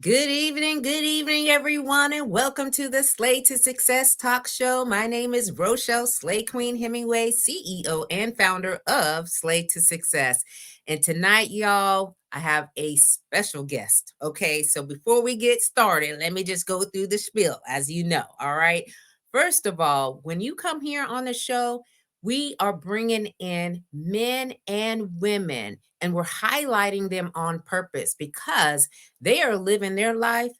Good evening, everyone, and welcome to the Slay to Success Talk Show. My name is Rochelle, Slay Queen Hemingway, CEO and founder of Slay to Success. And tonight, y'all, I have a special guest. Okay, so before we get started, let me just go through the spiel, as you know. All right. First of all, when you come here on the show, we are bringing in men and women, and we're highlighting them on purpose because they are living their life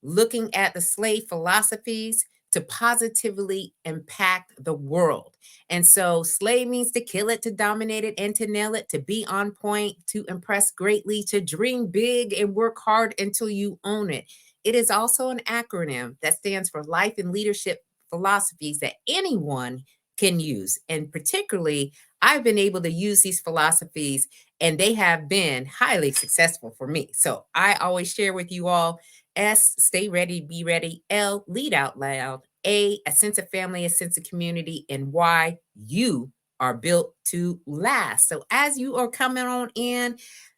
looking at the slave philosophies to positively impact the world. And so, slave means to kill it, to dominate it, and to nail it, to be on point, to impress greatly, to dream big and work hard until you own it. It is also an acronym that stands for life and leadership philosophies that anyone can use. And particularly, I've been able to use these philosophies and they have been highly successful for me. So I always share with you all: S, stay ready, be ready. L, lead out loud. A sense of family, a sense of community. And Y, you are built to last. So as you are coming on in,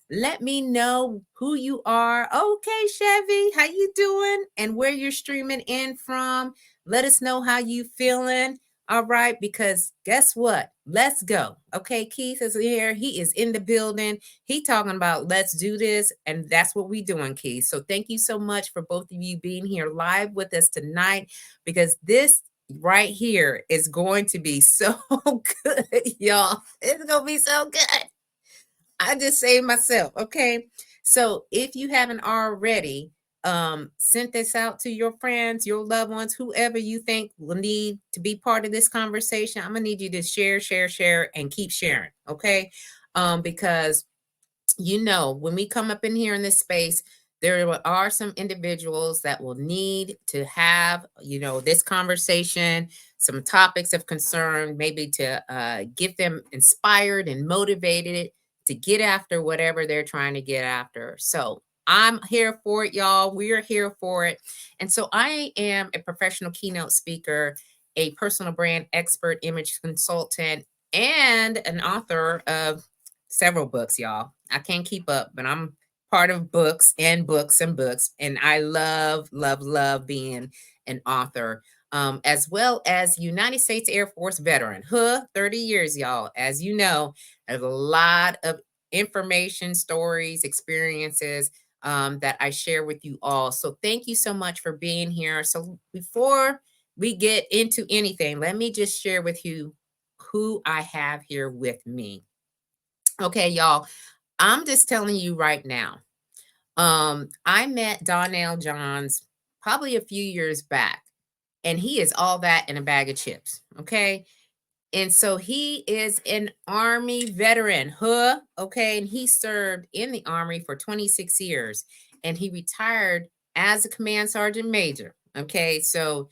let me know who you are. Okay, Chevy, how you doing? And where you're streaming in from. Let us know how you feeling. All right, because guess what? Let's go. Okay, Keith is here. He is in the building. He talking about let's do this, and that's what we doing, Keith. So thank you so much for both of you being here live with us tonight, because this right here is going to be so good, y'all. It's gonna be so good. I just say myself, okay? So if you haven't already, sent this out to your friends, your loved ones, whoever you think will need to be part of this conversation. I'm gonna need you to share, and keep sharing, okay? Because when we come up in here in this space, there are some individuals that will need to have, this conversation, some topics of concern, maybe to get them inspired and motivated to get after whatever they're trying to get after. So I'm here for it, y'all. We're here for it. And so I am a professional keynote speaker, a personal brand expert, image consultant, and an author of several books, y'all. I can't keep up, but I'm part of books and books and books. And I love, love, love being an author, as well as United States Air Force veteran. 30 years, y'all. As you know, there's a lot of information, stories, experiences that I share with you all. So thank you so much for being here. So before we get into anything, let me just share with you who I have here with me. Okay, y'all. I'm just telling you right now. I met Donnell Johns probably a few years back, and he is all that in a bag of chips. Okay. And so he is an Army veteran, okay, and he served in the Army for 26 years, and he retired as a command sergeant major. Okay, so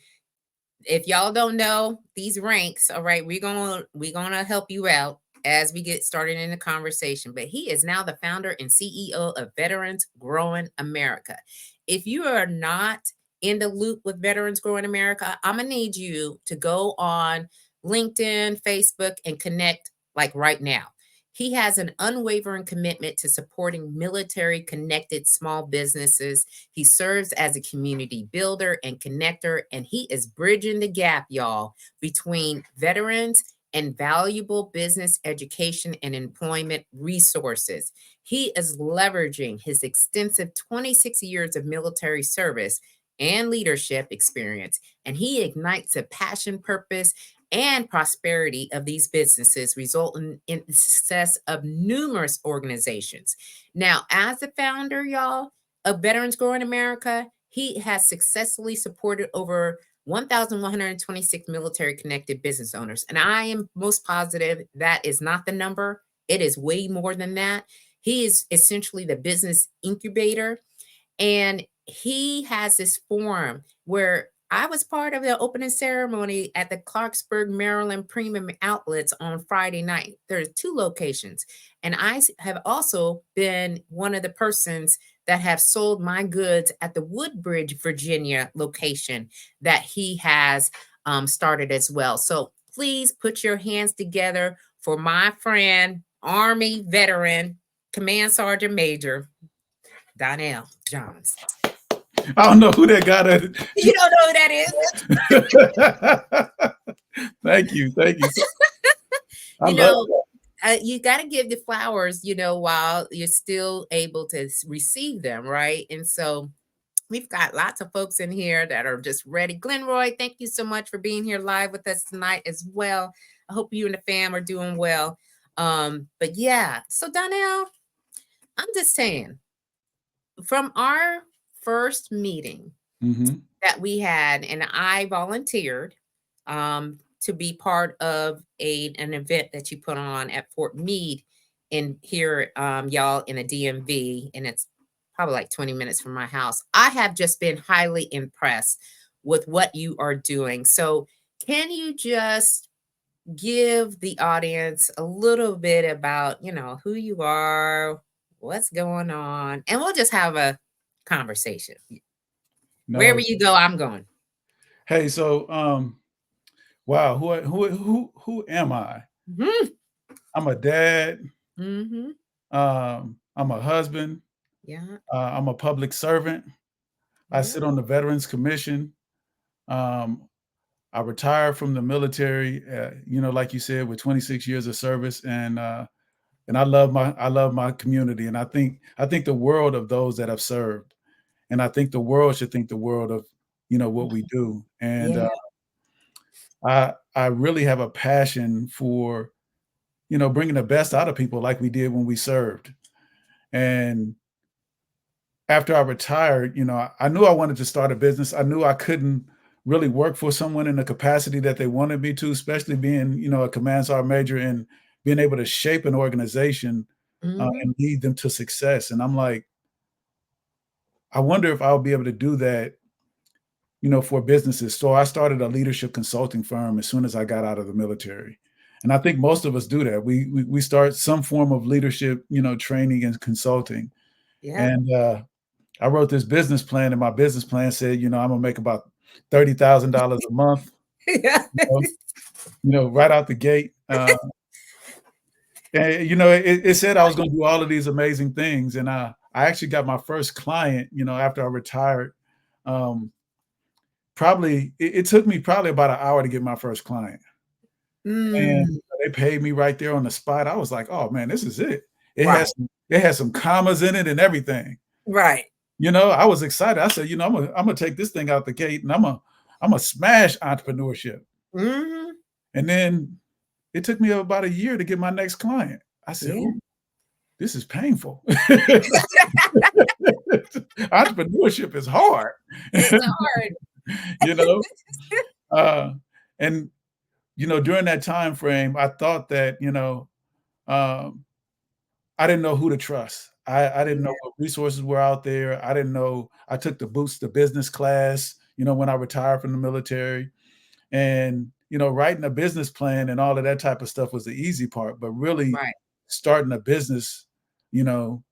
if y'all don't know these ranks, all right, we're gonna help you out as we get started in the conversation. But he is now the founder and CEO of Veterans Growing America. If you are not in the loop with Veterans Growing America, I'm gonna need you to go on LinkedIn, Facebook, and connect like right now. He has an unwavering commitment to supporting military connected small businesses. He serves as a community builder and connector, and he is bridging the gap, y'all, between veterans and valuable business education and employment resources. He is leveraging his extensive 26 years of military service and leadership experience, and he ignites a passion, purpose, and prosperity of these businesses, resulting in the success of numerous organizations. Now, as the founder, y'all, of Veterans Growing America, he has successfully supported over 1,126 military connected business owners. And I am most positive that is not the number. It is way more than that. He is essentially the business incubator. And he has this forum where I was part of the opening ceremony at the Clarksburg, Maryland Premium Outlets on Friday night. There's 2 locations. And I have also been one of the persons that have sold my goods at the Woodbridge, Virginia location that he has started as well. So please put your hands together for my friend, Army veteran, Command Sergeant Major Donnell Johns. I don't know who that guy that. You don't know who that is? Thank you. Thank you. I You love know, that. you got to give the flowers, while you're still able to receive them, right? And so we've got lots of folks in here that are just ready. Glenroy, thank you so much for being here live with us tonight as well. I hope you and the fam are doing well. But yeah, so Donnell, I'm just saying, from our first meeting Mm-hmm. that we had, and I volunteered to be part of an event that you put on at Fort Meade in here, y'all, in a DMV, and it's probably like 20 minutes from my house. I have just been highly impressed with what you are doing. So, can you just give the audience a little bit about, who you are, what's going on, and we'll just have a conversation. Wherever No. you go, I'm going. Hey, so wow, who am I? Mhm. I'm a dad. Mhm. I'm a husband. Yeah. I'm a public servant. I Yeah. sit on the Veterans Commission. Um, I retired from the military, like you said, with 26 years of service, and I love my community, and I think the world of those that have served, and I think the world should think the world of what we do, and Yeah. I really have a passion for bringing the best out of people like we did when we served, and after I retired, I knew I wanted to start a business. I knew I couldn't really work for someone in the capacity that they wanted me to, especially being, a command sergeant major and being able to shape an organization Mhm. and lead them to success. And I'm like, I wonder if I'll be able to do that, for businesses. So I started a leadership consulting firm as soon as I got out of the military. And I think most of us do that. We start some form of leadership, training and consulting. Yeah. And I wrote this business plan, and my business plan said, I'm gonna make about $30,000 a month, Yeah. you know, right out the gate. And it said I was gonna do all of these amazing things, and I actually got my first client, after I retired. Um, probably it took me probably about an hour to get my first client, and Mm. they paid me right there on the spot. I was like, oh man, this is it. It Right. has it had some commas in it and everything. Right. I was excited. I said, I'm gonna take this thing out the gate, and I'm gonna smash entrepreneurship. Mhm. And then it took me about a year to get my next client. I said, Yeah. "Ooh, this is painful." Entrepreneurship is hard, It's hard. you know. Uh, and during that time frame, I thought that um, I didn't know who to trust. I didn't know Yeah. what resources were out there. I didn't know. I took the boots to business class, when I retired from the military. And, writing a business plan and all of that type of stuff was the easy part. But really Right. starting a business, you know,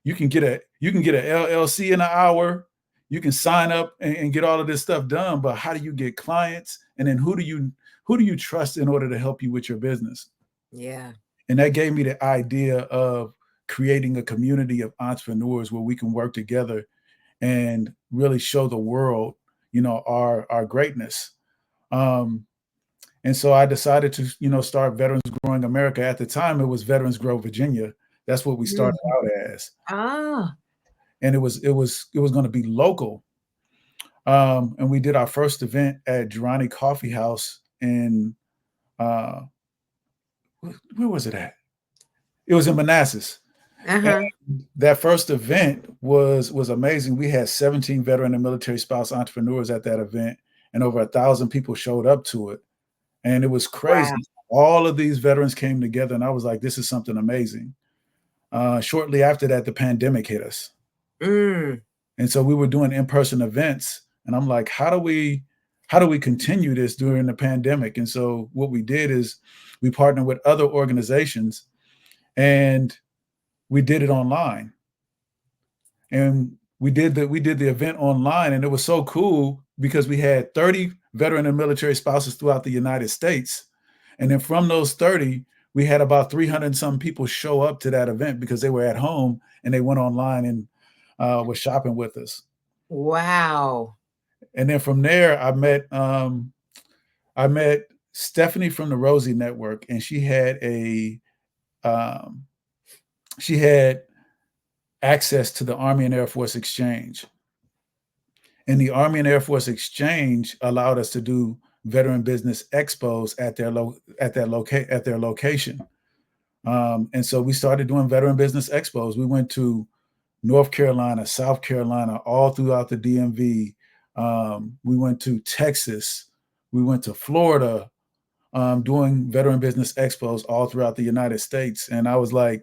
you can get a LLC in an hour. You can sign up and get all of this stuff done. But how do you get clients? And then who do you trust in order to help you with your business? Yeah. And that gave me the idea of creating a community of entrepreneurs where we can work together and really show the world, our greatness. Um, and so I decided to, start Veterans Growing America. At the time, it was Veterans Grow Virginia. That's what we started Mhm. out as, Ah. and it was going to be local. And we did our first event at Girani Coffee House in uh, where was it at? It was in Manassas. Uh-huh. And that first event was amazing. We had 17 veteran and military spouse entrepreneurs at that event, and over 1,000 people showed up to it. And it was Wow. crazy. All of these veterans came together, and I was like, this is something amazing. Shortly after that, the pandemic hit us. Mm. And so we were doing in-person events. And I'm like, how do we continue this during the pandemic? And so what we did is we partnered with other organizations and we did it online. And we did the event online, and it was so cool because we had 30 veteran and military spouses throughout the United States. And then from those 30, we had about 300 and some people show up to that event because they were at home and they went online and were shopping with us. Wow. And then from there, I met Stephanie from the Rosie Network, and um, she had access to the Army and Air Force Exchange, and the Army and Air Force Exchange allowed us to do veteran business expos at their location. And so we started doing veteran business expos. We went to North Carolina, South Carolina, all throughout the DMV. We went to Texas. We went to Florida, doing veteran business expos all throughout the United States. And I was like,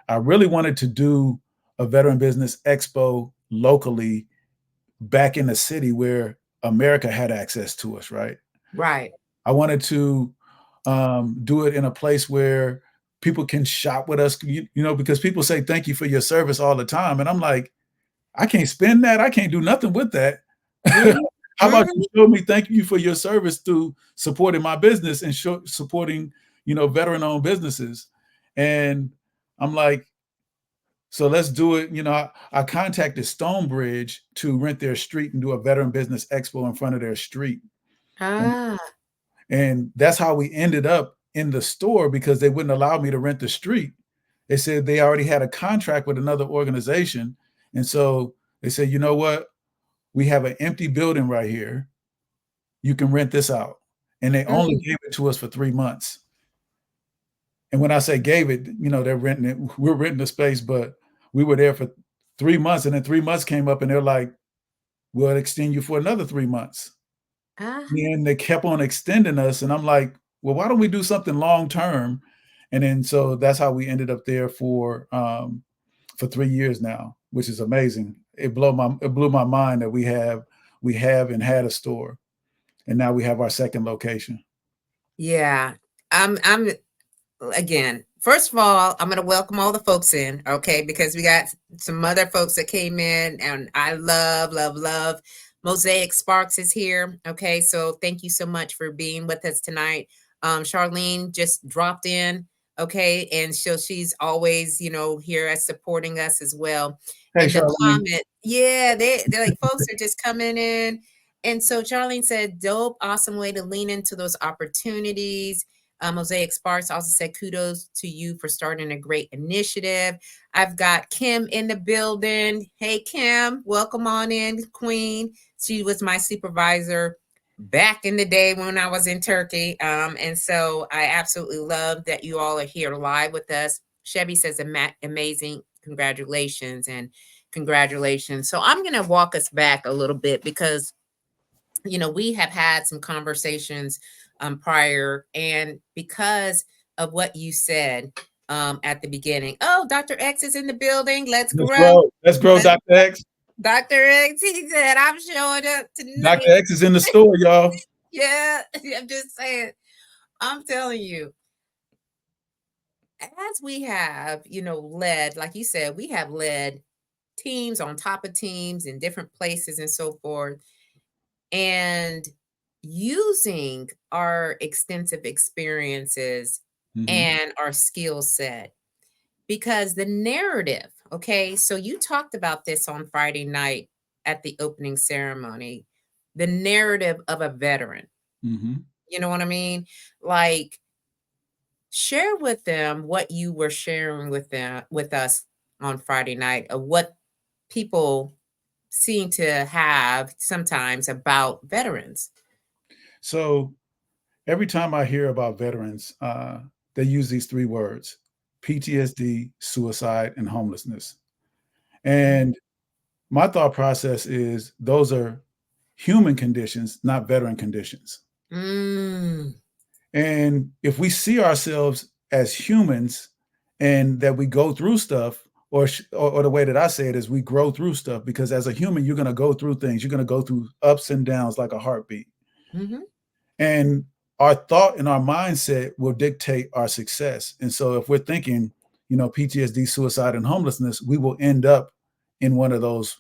I really wanted to do a veteran business expo locally back in the city where America had access to us, right? Right. I wanted to do it in a place where people can shop with us, because people say thank you for your service all the time. And I'm like, I can't spend that. I can't do nothing with that. Mhm. How about you Mhm. show me thank you for your service through supporting my business and supporting, veteran owned businesses. And I'm like, so let's do it. I contacted Stonebridge to rent their street and do a veteran business expo in front of their street. And, Ah, and that's how we ended up in the store, because they wouldn't allow me to rent the street. They said they already had a contract with another organization. And so they said, you know what? We have an empty building right here. You can rent this out. And they only mm, gave it to us for 3 months. And when I say gave it, they're renting it. We're renting the space, but we were there for 3 months. And then 3 months came up and they're like, we'll extend you for another 3 months. ah, And they kept on extending us. And I'm like, well, why don't we do something long term? And then so that's how we ended up there for 3 years now, which is amazing. It blew my mind that we have and had a store, and now we have our second location. yeah. I'm again, first of all, I'm going to welcome all the folks in, okay? Because we got some other folks that came in, and I love, love, love. Mosaic Sparks is here, okay? So thank you so much for being with us tonight. Charlene just dropped in, okay? And so she's always, here as supporting us as well. Hey, And the Charlene. comment, yeah, they're like, folks are just coming in. And so Charlene said, dope, awesome way to lean into those opportunities. Mosaic Sparks also said, kudos to you for starting a great initiative. I've got Kim in the building. Hey, Kim, welcome on in, Queen. She was my supervisor back in the day when I was in Turkey. And so I absolutely love that you all are here live with us. Chevy says, amazing. Congratulations and congratulations. So I'm going to walk us back a little bit because we have had some conversations prior, and because of what you said at the beginning. Oh, Dr. X is in the building. Let's Let's grow. grow. Let's grow, Let's, Dr. X. Dr. X, he said, I'm showing up Dr. tonight. X is in the store, y'all. Yeah, I'm just saying. I'm telling you, as we have, led, like you said, we have led teams on top of teams in different places and so forth. And using our extensive experiences Hmm. and our skill set, because the narrative, okay, so you talked about this on Friday night at the opening ceremony, the narrative of a veteran. Hmm. You know what I mean? Like, share with them what you were sharing with us on Friday night of what people seem to have sometimes about veterans. So every time I hear about veterans, they use these three words: PTSD, suicide, and homelessness. And my thought process is those are human conditions, not veteran conditions. Mm. And if we see ourselves as humans and that we go through stuff, or the way that I say it is we grow through stuff, because as a human, you're going to go through things. You're going to go through ups and downs like a heartbeat. Mhm. And our thought and our mindset will dictate our success. And so if we're thinking, PTSD, suicide, and homelessness, we will end up in one of those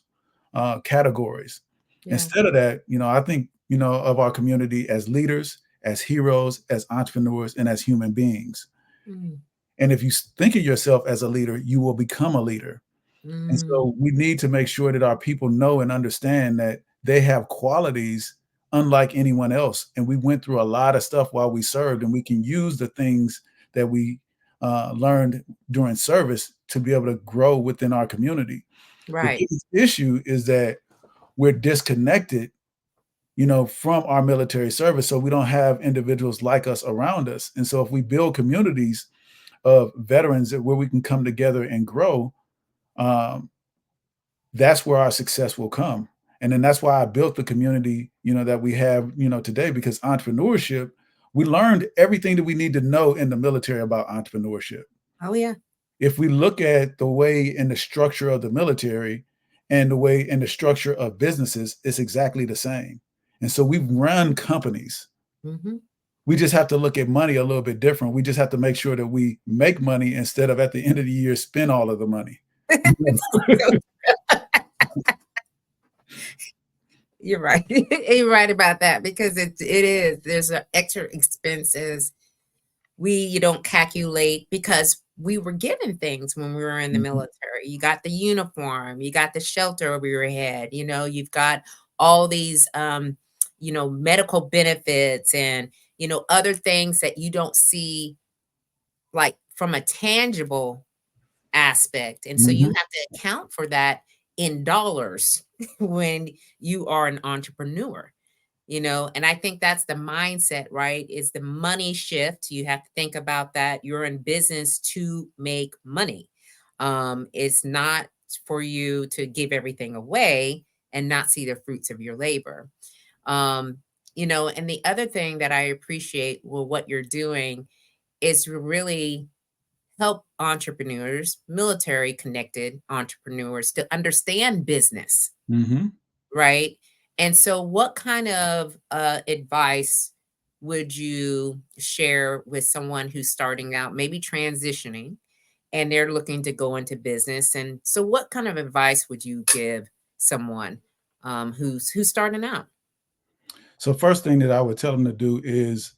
categories. Yeah. Instead of that, I think, of our community as leaders, as heroes, as entrepreneurs, and as human beings. Mm. And if you think of yourself as a leader, you will become a leader. And Mm, so we need to make sure that our people know and understand that they have qualities unlike anyone else. And we went through a lot of stuff while we served, and we can use the things that we learned during service to be able to grow within our community. The right. biggest issue is that we're disconnected, from our military service. So we don't have individuals like us around us. And so if we build communities of veterans where we can come together and grow, um, that's where our success will come. And then that's why I built the community, that we have, today, because entrepreneurship, we learned everything that we need to know in the military about entrepreneurship. Oh, yeah. If we look at the way in the structure of the military and the way in the structure of businesses, it's exactly the same. And so we run companies. Mm-hmm. We just have to look at money a little bit different. We just have to make sure that we make money instead of at the end of the year spend all of the money. You're right. You're right about that because it is. There's extra expenses you don't calculate because we were given things when we were in the Mhm, military. You got the uniform, you got the shelter over your head, you've got all these medical benefits and other things that you don't see like from a tangible aspect. And so you mhm, have to account for that in dollars when you are an entrepreneur. And I think that's the mindset, right? Is the money shift. You have to think about that. You're in business to make money. It's not for you to give everything away and not see the fruits of your labor. Um, and the other thing that I appreciate, well, what you're doing is really help entrepreneurs, military connected entrepreneurs to understand business, mhm. right? And so, what kind of advice would you share with someone who's starting out, maybe transitioning, and they're looking to go into business? And so, what kind of advice would you give someone who's starting out? So first thing that I would tell them to do is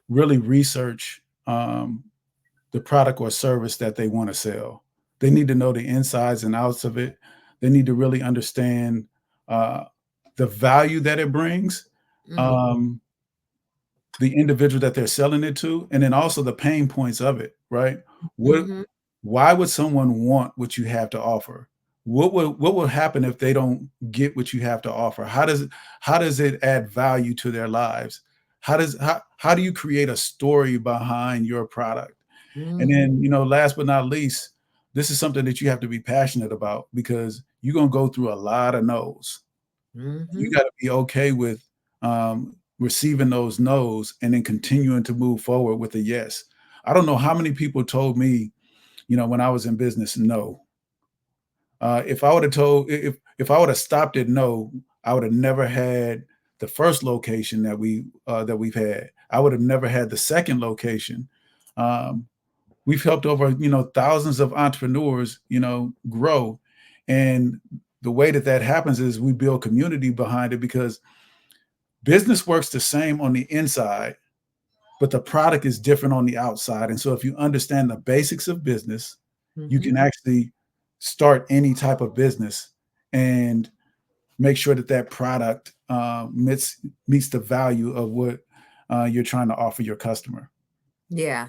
really research the product or service that they want to sell. They need to know the insides and outs of it. They need to really understand uh, the value that it brings, Mm, um, the individual that they're selling it to, and then also the pain points of it. Right? What? mm-hmm, Why would someone want what you have to offer? What will happen if they don't get what you have to offer? How does it add value to their lives? How do you create a story behind your product? And mm-hmm, then, last but not least, this is something that you have to be passionate about because you're gonna go through a lot of no's. You mm-hmm. got to be okay with receiving those no's and then continuing to move forward with a yes. I don't know how many people told me, when I was in business, no. If I would have told, if I would have stopped at no, I would have never had the first location that we've had. I would have never had the second location. Um, we've helped over thousands of entrepreneurs grow, and the way that happens is we build community behind it because business works the same on the inside, but the product is different on the outside. And so if you understand the basics of business, you Mm-hmm. can actually start any type of business and make sure that product meets the value of what you're trying to offer your customer. Yeah.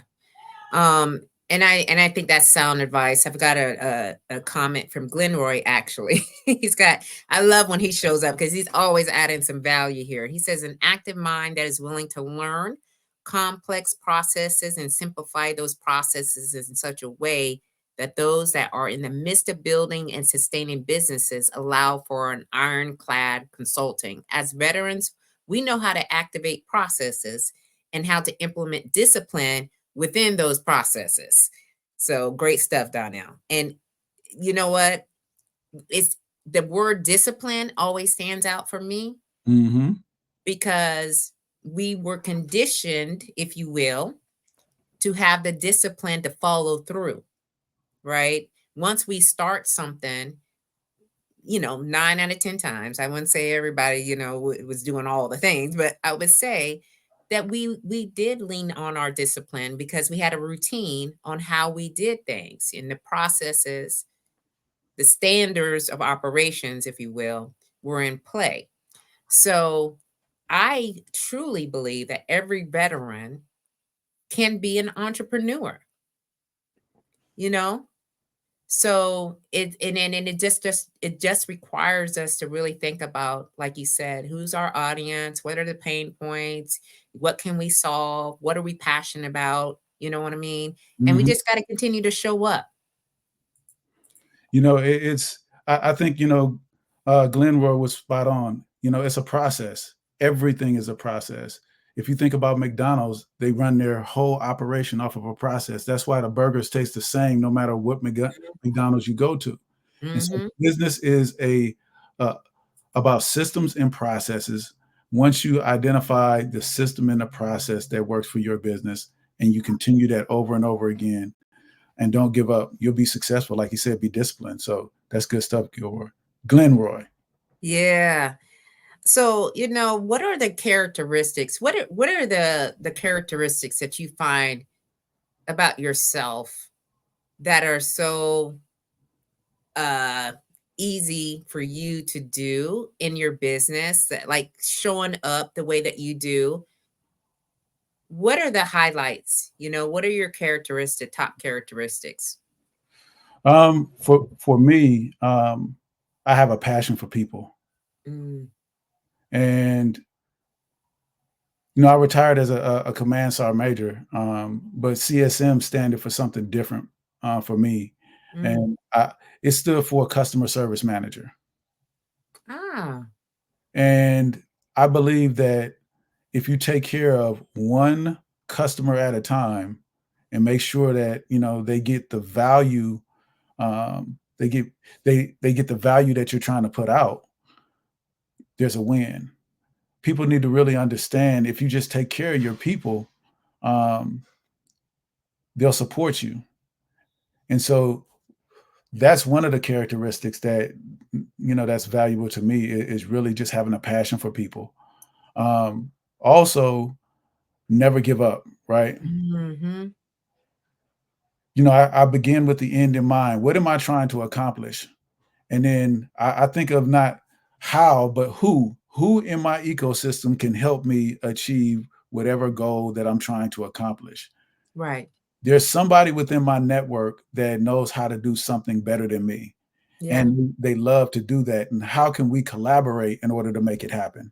Um, and I think that's sound advice. I've got a comment from Glenroy actually. He's got I love when he shows up because he's always adding some value here. He says an active mind that is willing to learn complex processes and simplify those processes in such a way that those that are in the midst of building and sustaining businesses allow for an ironclad consulting. As veterans, we know how to activate processes and how to implement discipline within those processes. So great stuff, Donnell. And you know what? It's the word discipline always stands out for me Hmm. because we were conditioned, if you will, to have the discipline to follow through, right? Once we start something, 9 out of 10 times, I wouldn't say everybody, was doing all the things, but I would say that we did lean on our discipline because we had a routine on how we did things in the processes the standards of operations, if you will, were in play. So I truly believe that every veteran can be an entrepreneur, you know? So it just requires us to really think about, like you said, who's our audience, what are the pain points, what can we solve, what are we passionate about, you know what I mean? And we Mhm. just got to continue to show up. It's I think, Glenroy was spot on. It's a process. Everything is a process. If you think about McDonald's, they run their whole operation off of a process. That's why the burgers taste the same no matter what McDonald's you go to. And so Mm-hmm. business is uh, about systems and processes. Once you identify the system and the process that works for your business, and you continue that over and over again, and don't give up, you'll be successful. Like you said, be disciplined. So that's good stuff, Gilroy. Glenroy. Yeah. So, what are the characteristics? What are the characteristics that you find about yourself that are so uh easy for you to do in your business, that like showing up the way that you do? What are the highlights? What are your top characteristics? For me, I have a passion for people, Mm, and I retired as a command sergeant major, but CSM standard for something different for me, mm. and it stood for customer service manager. Ah, And I believe that if you take care of one customer at a time and make sure that they get the value, they get they get the value that you're trying to put out, there's a win. People need to really understand, if you just take care of your people, um, they'll support you. And so that's one of the characteristics that that's valuable to me, is really just having a passion for people. Also, never give up, right? mm-hmm. I begin with the end in mind. What am I trying to accomplish? And then I think of not how, but who. Who in my ecosystem can help me achieve whatever goal that I'm trying to accomplish? Right. There's somebody within my network that knows how to do something better than me, Yeah. and they love to do that. And how can we collaborate in order to make it happen?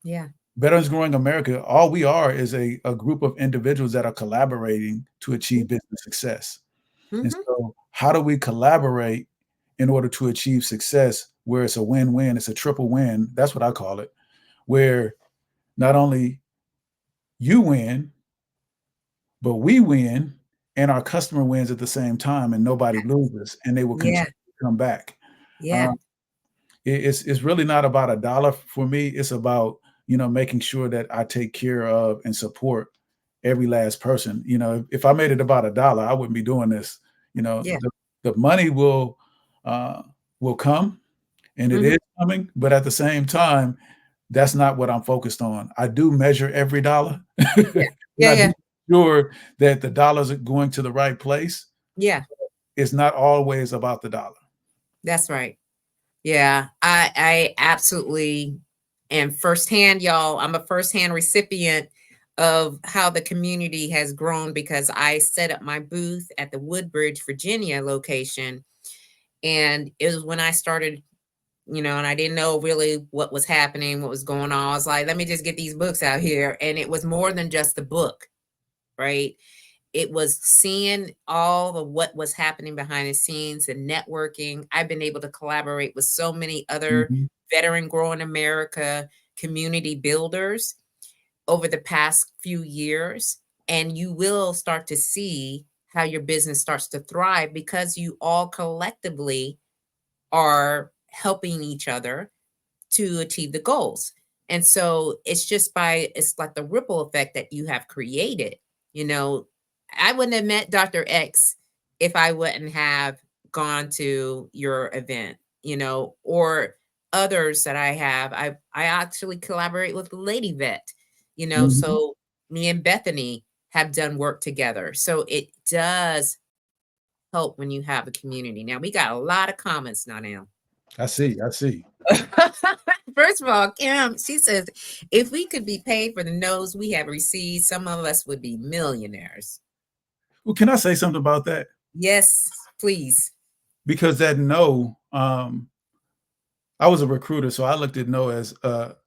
Yeah. Veterans Growing America, all we are is a group of individuals that are collaborating to achieve business success. And Mm-hmm. so, how do we collaborate in order to achieve success where it's a win-win? It's a triple win. That's what I call it, where not only you win, but we win, and our customer wins at the same time, and nobody loses, and they will Yeah. continue to come back. Yeah. Um, it's really not about a dollar for me. It's about making sure that I take care of and support every last person. If I made it about a dollar, I wouldn't be doing this. You know, Yeah. the, the money uh, will come, and it Mm-hmm. is coming, but at the same time, that's not what I'm focused on. I do measure every dollar, Yeah. and Yeah. I Yeah. do sure that the dollars are going to the right place. Yeah. It's not always about the dollar. That's right. Yeah, I absolutely am firsthand, y'all. I'm a firsthand recipient of how the community has grown, because I set up my booth at the Woodbridge, Virginia location. And it was when I started, and I didn't know really what was happening, what was going on. I was like, let me just get these books out here. And it was more than just the book, right? It was seeing all of what was happening behind the scenes and networking. I've been able to collaborate with so many other Mhm, veteran growing America community builders over the past few years. And you will start to see how your business starts to thrive, because you all collectively are helping each other to achieve the goals. And so it's like the ripple effect that you have created. You know, I wouldn't have met Dr. X if I wouldn't have gone to your event, or others that I have. I actually collaborate with Lady Vet, mhm. so me and Bethany have done work together. So it does help when you have a community. Now we got a lot of comments now. I see. First of all, Kim, she says, if we could be paid for the no's we have received, some of us would be millionaires. Well, can I say something about that? Yes, please. Because that no, I was a recruiter, so I looked at no as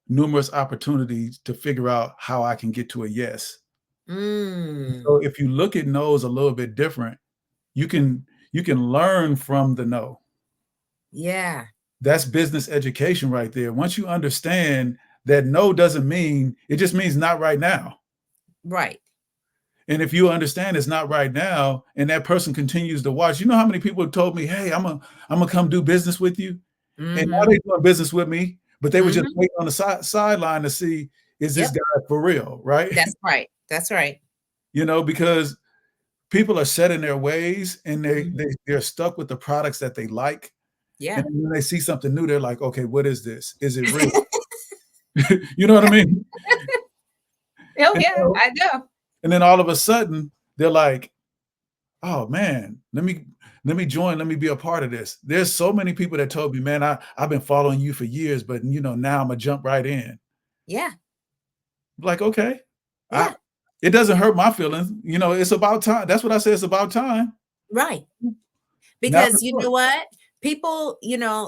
numerous opportunities to figure out how I can get to a yes. Mm, So if you look at no's a little bit different, you can learn from the no. yeah, That's business education right there. Once you understand that no doesn't mean, it just means not right now. right. And if you understand it's not right now, and that person continues to watch, you know how many people have told me, "Hey, I'm gonna come do business with you," and now Mm-hmm. they're doing business with me, but they were just Mm-hmm. waiting on the sideline to see, is this Yep, guy for real, right? that's right. That's right. You know, because people are set in their ways, and Mhm. they're stuck with the products that they like, and Yeah. then when they see something new, they're like, "Okay, what is this? Is it real?" You know what I mean? Oh And yeah, so, I know. and then all of a sudden, they're like, oh man, let me join, let me be a part of this. There's so many people that told me, man, I've been following you for years, but now I'm gonna jump right in. Yeah, Like, okay. I yeah, It doesn't hurt my feelings. It's about time. That's what I say, it's about time. right. Now Because the you know choice. what? People,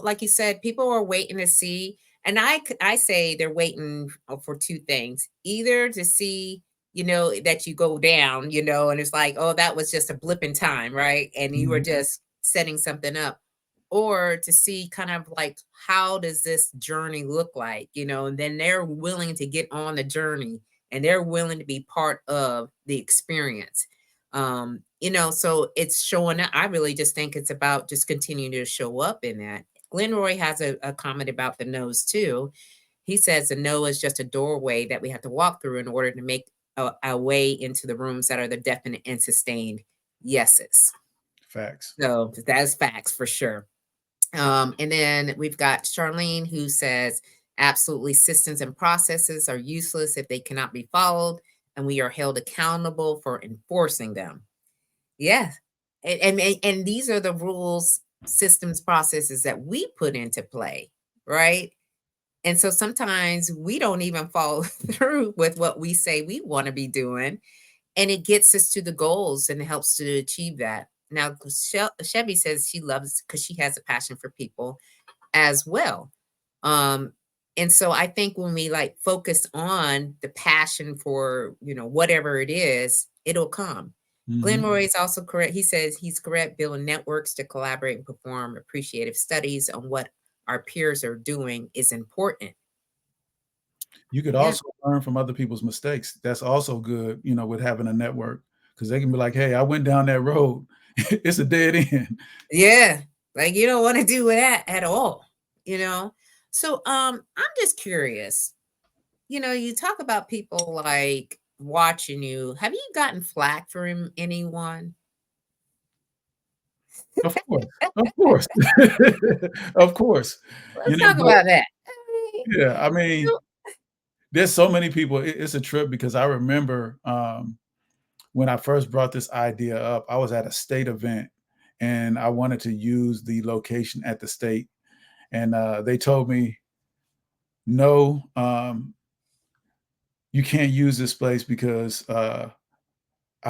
like you said, people are waiting to see, and I say they're waiting for two things. Either to see, that you go down, and it's like, oh, that was just a blip in time, right? And you were Mhm. just setting something up. Or to see kind of like how does this journey look like, and then they're willing to get on the journey and they're willing to be part of the experience. So it's showing up. I really just think it's about just continuing to show up in that. Glenroy has a comment about the nose too. He says the no is just a doorway that we have to walk through in order to make a way into the rooms that are the definite and sustained yeses. Facts. So that's facts for sure. And then we've got Charlene who says, absolutely, systems and processes are useless if they cannot be followed, and we are held accountable for enforcing them. Yeah. And these are the rules, systems, processes that we put into play, right? And so sometimes we don't even follow through with what we say we want to be doing. And it gets us to the goals and it helps to achieve that. Now, Chevy says she loves because she has a passion for people as well. Um, and so I think when we like focus on the passion for, whatever it is, it'll come. Glenn Mhm. Roy is also correct. He says he's correct, building networks to collaborate and perform appreciative studies on what our peers are doing is important. You could Yeah. also learn from other people's mistakes. That's also good, with having a network, because they can be like, hey, I went down that road. It's a dead end. Yeah. Like you don't want to do that at all, you know? So I'm just curious. You talk about people like watching you. Have you gotten flack from anyone? Of course. Of course. Of course. Let's talk But about that. yeah, I mean, So- there's so many people. It's a trip because I remember when I first brought this idea up, I was at a state event and I wanted to use the location at the state. And they told me, no, you can't use this place because I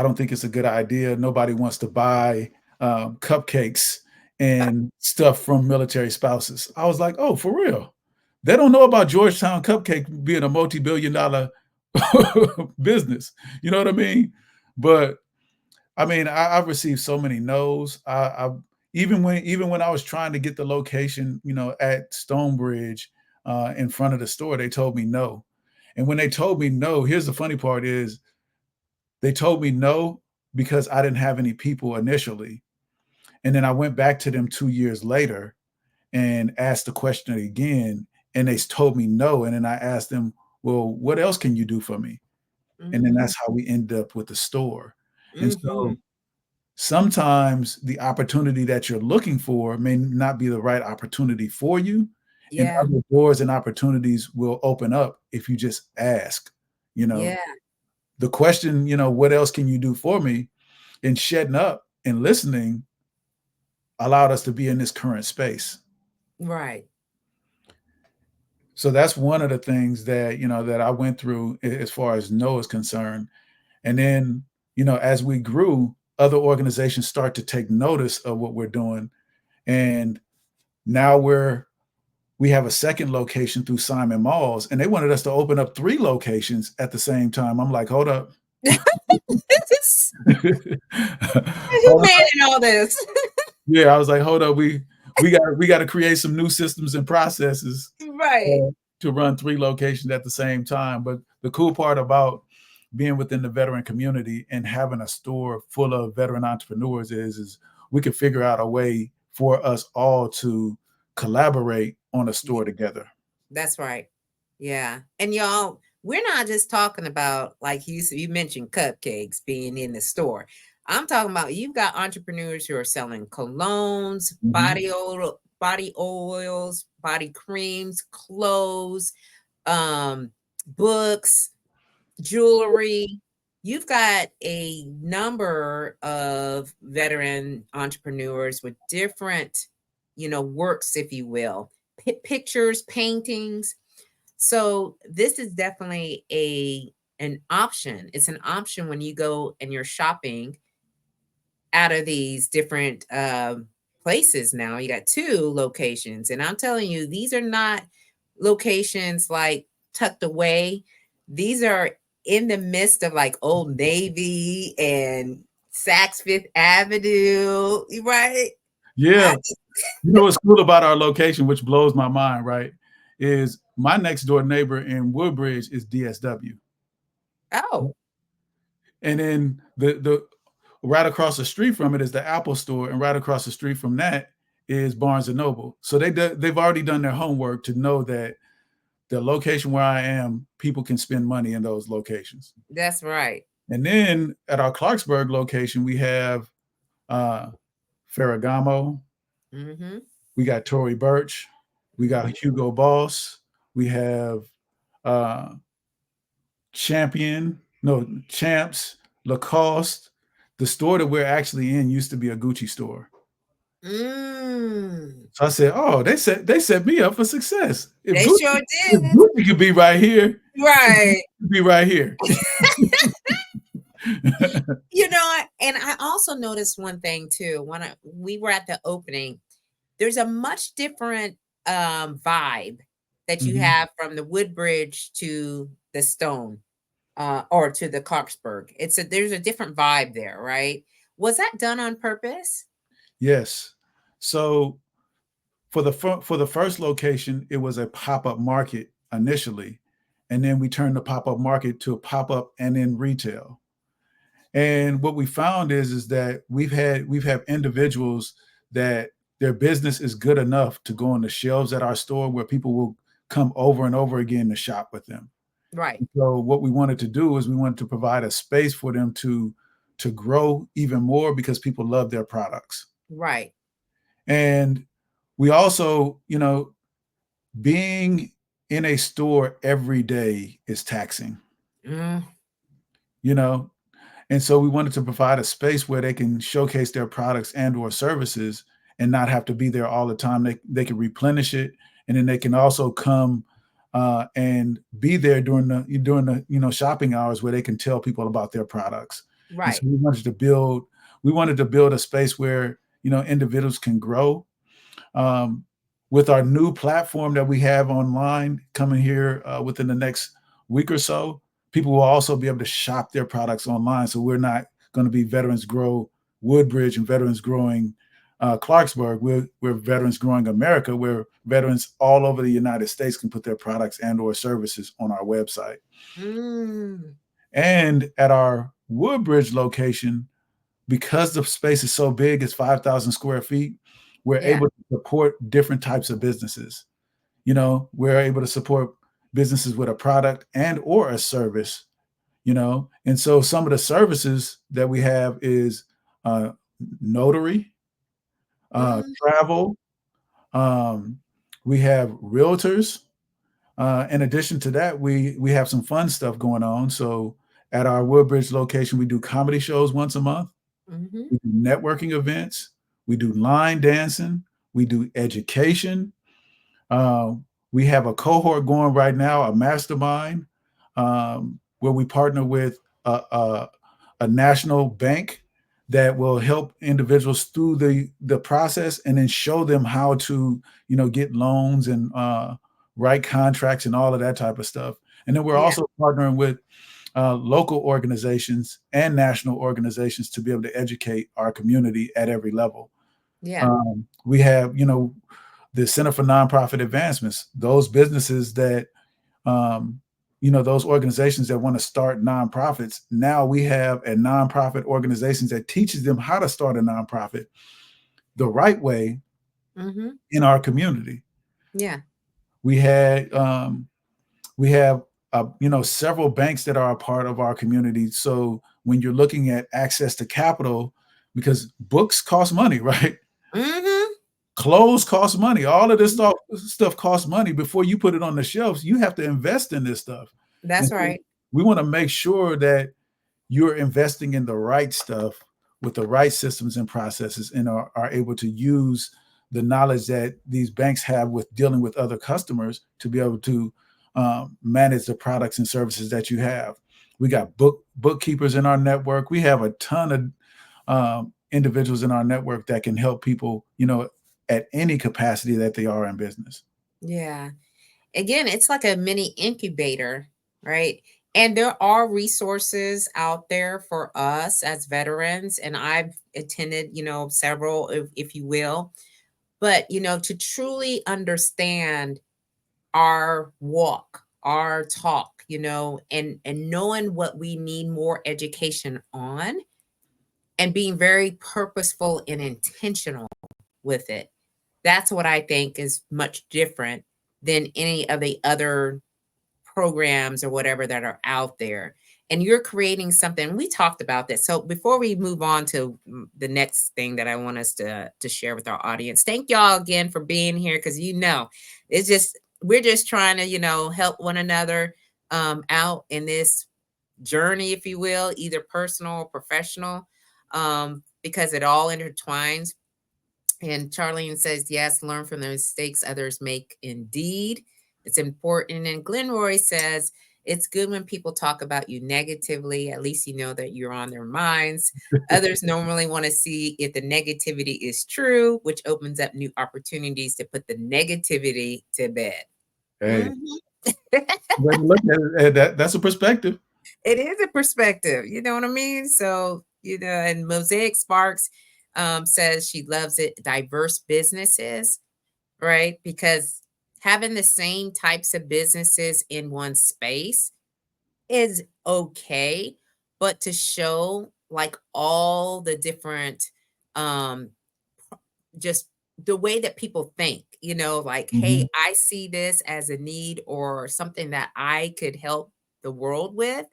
don't think it's a good idea. Nobody wants to buy cupcakes and stuff from military spouses. I was like, oh, for real? They don't know about Georgetown Cupcake being a multi-billion-dollar business. You know what I mean? But I mean, I've received so many no's. Even when I was trying to get the location, at Stonebridge, in front of the store, they told me no. And when they told me no, here's the funny part is they told me no because I didn't have any people initially. And then I went back to them 2 years later and asked the question again, and they told me no. And then I asked them, well, what else can you do for me? And then Mhm, that's how we end up with the store. And so mhm. sometimes the opportunity that you're looking for may not be the right opportunity for you, and Yeah, other doors and opportunities will open up if you just ask. You know, yeah, the question, what else can you do for me? And shutting up and listening, allowed us to be in this current space. Right. So that's one of the things that, that I went through as far as No is concerned. And then, as we grew, other organizations start to take notice of what we're doing. And now we have a second location through Simon Malls, and they wanted us to open up 3 locations at the same time. I'm like, hold up. Who managed all this? Yeah, I was like, hold up, we got to create some new systems and processes Right. to run 3 locations at the same time. But the cool part about being within the veteran community and having a store full of veteran entrepreneurs is we can figure out a way for us all to collaborate on a store together. That's right. Yeah. And y'all, we're not just talking about, like you mentioned cupcakes being in the store. I'm talking about you've got entrepreneurs who are selling colognes, Mhm. body oils, body creams, clothes, um, books, jewelry. You've got a number of veteran entrepreneurs with different, works, if you will, pictures, paintings. So this is definitely an option. It's an option when you go and you're shopping out of these different places. Now you got 2 locations, and I'm telling you, these are not locations like tucked away. These are in the midst of like Old Navy and Saks Fifth Avenue, right? Yeah. I, You know what's cool about our location, which blows my mind, right? Is my next door neighbor in Woodbridge is DSW. oh, And then the right across the street from it is the Apple store, and right across the street from that is Barnes and Noble. So they've already done their homework to know that the location where I am, people can spend money in those locations. that's right. And then at our Clarksburg location, we have uh, Ferragamo, Mm-hmm. we got Tory Burch, we got Mm-hmm. Hugo Boss, we have uh, Champs, Lacoste. The store that we're actually in used to be a Gucci store. Mm. So I said, "Oh, they set me up for success. They sure If did. Gucci could be right here, Right. could be right here." And I also noticed one thing too. We were at the opening, there's a much different vibe that you Mhm. have from the Woodbridge to the Stone, or to the Coxburg. There's a different vibe there, right? Was that done on purpose? Yes. So for the first location, it was a pop up market initially, and then we turned the pop up market to a pop up and then retail. And what we found is that we've individuals that their business is good enough to go on the shelves at our store where people will come over and over again to shop with them. Right, So what we wanted to do is we wanted to provide a space for them to grow even more because people love their products. right. And we also, being in a store every day is taxing, Mm, you know, and so we wanted to provide a space where they can showcase their products and or services and not have to be there all the time. They can replenish it, and then they can also come and be there during the shopping hours where they can tell people about their products. And so right, we wanted to build a space where individuals can grow. Um, with our new platform that we have online coming here within the next week or so, people will also be able to shop their products online. So we're not going to be Veterans Grow Woodbridge and Veterans Growing Clarksburg. We're Veterans Growing America, where veterans all over the United States can put their products and or services on our website. mm, And at our Woodbridge location, because the space is so big, it's 5,000 square feet, we're yeah, able to support different types of businesses. We're able to support businesses with a product and or a service, and so some of the services that we have is uh, notary, mm, travel, um, we have realtors. In addition to that, we have some fun stuff going on. So at our Woodbridge location, we do comedy shows once a month. mm-hmm. We do networking events. we do line dancing, we do education. Uh, we have a cohort going right now, a mastermind, where we partner with a national bank that will help individuals through the process, and then show them how to get loans and write contracts and all of that type of stuff. And then we're Yeah. also partnering with local organizations and national organizations to be able to educate our community at every level. Yeah. We have, the Center for Nonprofit Advancements, those businesses that, those organizations that want to start nonprofits. Now we have a nonprofit organizations that teaches them how to start a nonprofit the right way Mm-hmm. in our community. Yeah. We had, we have, several banks that are a part of our community. So when you're looking at access to capital, because books cost money, right? Mm-hmm. Clothes cost money. All of this stuff costs money. Before you put it on the shelves, you have to invest in this stuff. And That's so right. we want to make sure that you're investing in the right stuff with the right systems and processes, and are able to use the knowledge that these banks have with dealing with other customers to be able to manage the products and services that you have. We got bookkeepers in our network. We have a ton of individuals in our network that can help people, at any capacity that they are in business. Yeah. Again, it's like a mini incubator, right? And there are resources out there for us as veterans. And I've attended, several, if you will. But, to truly understand our walk, our talk, and knowing what we need more education on, and being very purposeful and intentional with it. That's what I think is much different than any of the other programs or whatever that are out there. And you're creating something. We talked about this. So before we move on to the next thing that I want us to share with our audience, thank y'all again for being here, because it's just, we're just trying to help one another out in this journey, if you will, either personal or professional, because it all intertwines. And Charlene says, yes, learn from the mistakes others make. Indeed, it's important. And Glenroy says, it's good when people talk about you negatively. At least you know that you're on their minds. Others normally want to see if the negativity is true, which opens up new opportunities to put the negativity to bed. Hey, Mhm. way to look at it, that's a perspective. It is a perspective, you know what I mean? So, and Mosaic Sparks says she loves it, diverse businesses, right? Because having the same types of businesses in one space is okay, but to show like all the different, um, just the way that people think, like, hey, Hmm. I see this as a need or something that I could help the world with,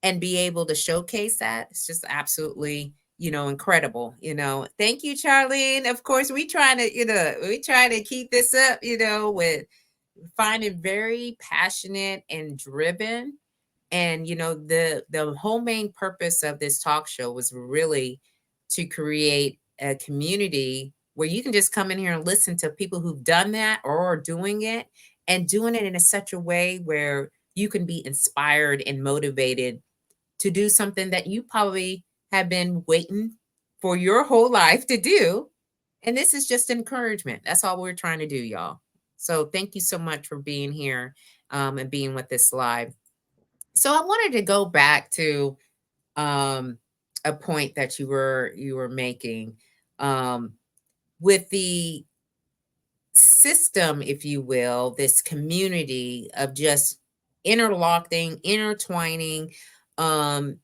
and be able to showcase that. It's just absolutely, incredible. Thank you, Charlene. Of course, we try to keep this up, with finding very passionate and driven. And the whole main purpose of this talk show was really to create a community where you can just come in here and listen to people who've done that or are doing it, and doing it in such a way where you can be inspired and motivated to do something that you probably have been waiting for your whole life to do. And this is just encouragement. That's all we're trying to do, y'all. So thank you so much for being here, and being with us live. So I wanted to go back to um, a point that you were making, um, with the system, if you will, this community of just interlocking, intertwining, and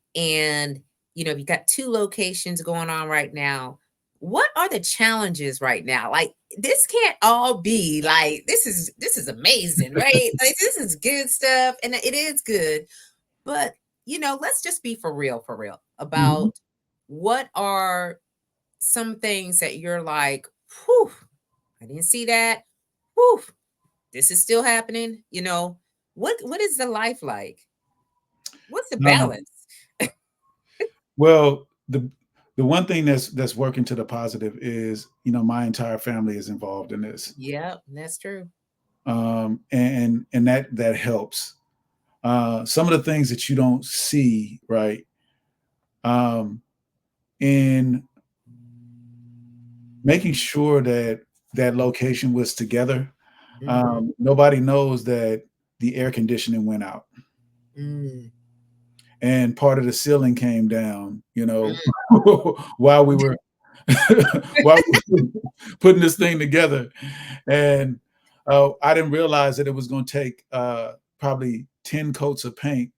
you got two locations going on right now. What are the challenges right now? Like, this can't all be like, this is amazing, right? Like, this is good stuff, and it is good, but let's just be for real Hmm. about what are some things that you're like, whew, I didn't see that. Whew, this is still happening. What is the life like? What's the Um, balance? well, the one thing that's working to the positive is, my entire family is involved in this, Yep, that's true. and that helps. Some of the things that you don't see, right? Um, in making sure that that location was together. Mm-hmm. Nobody knows that the air conditioning went out Mm. and part of the ceiling came down, while we were while we were putting this thing together. And I didn't realize that it was going to take probably 10 coats of paint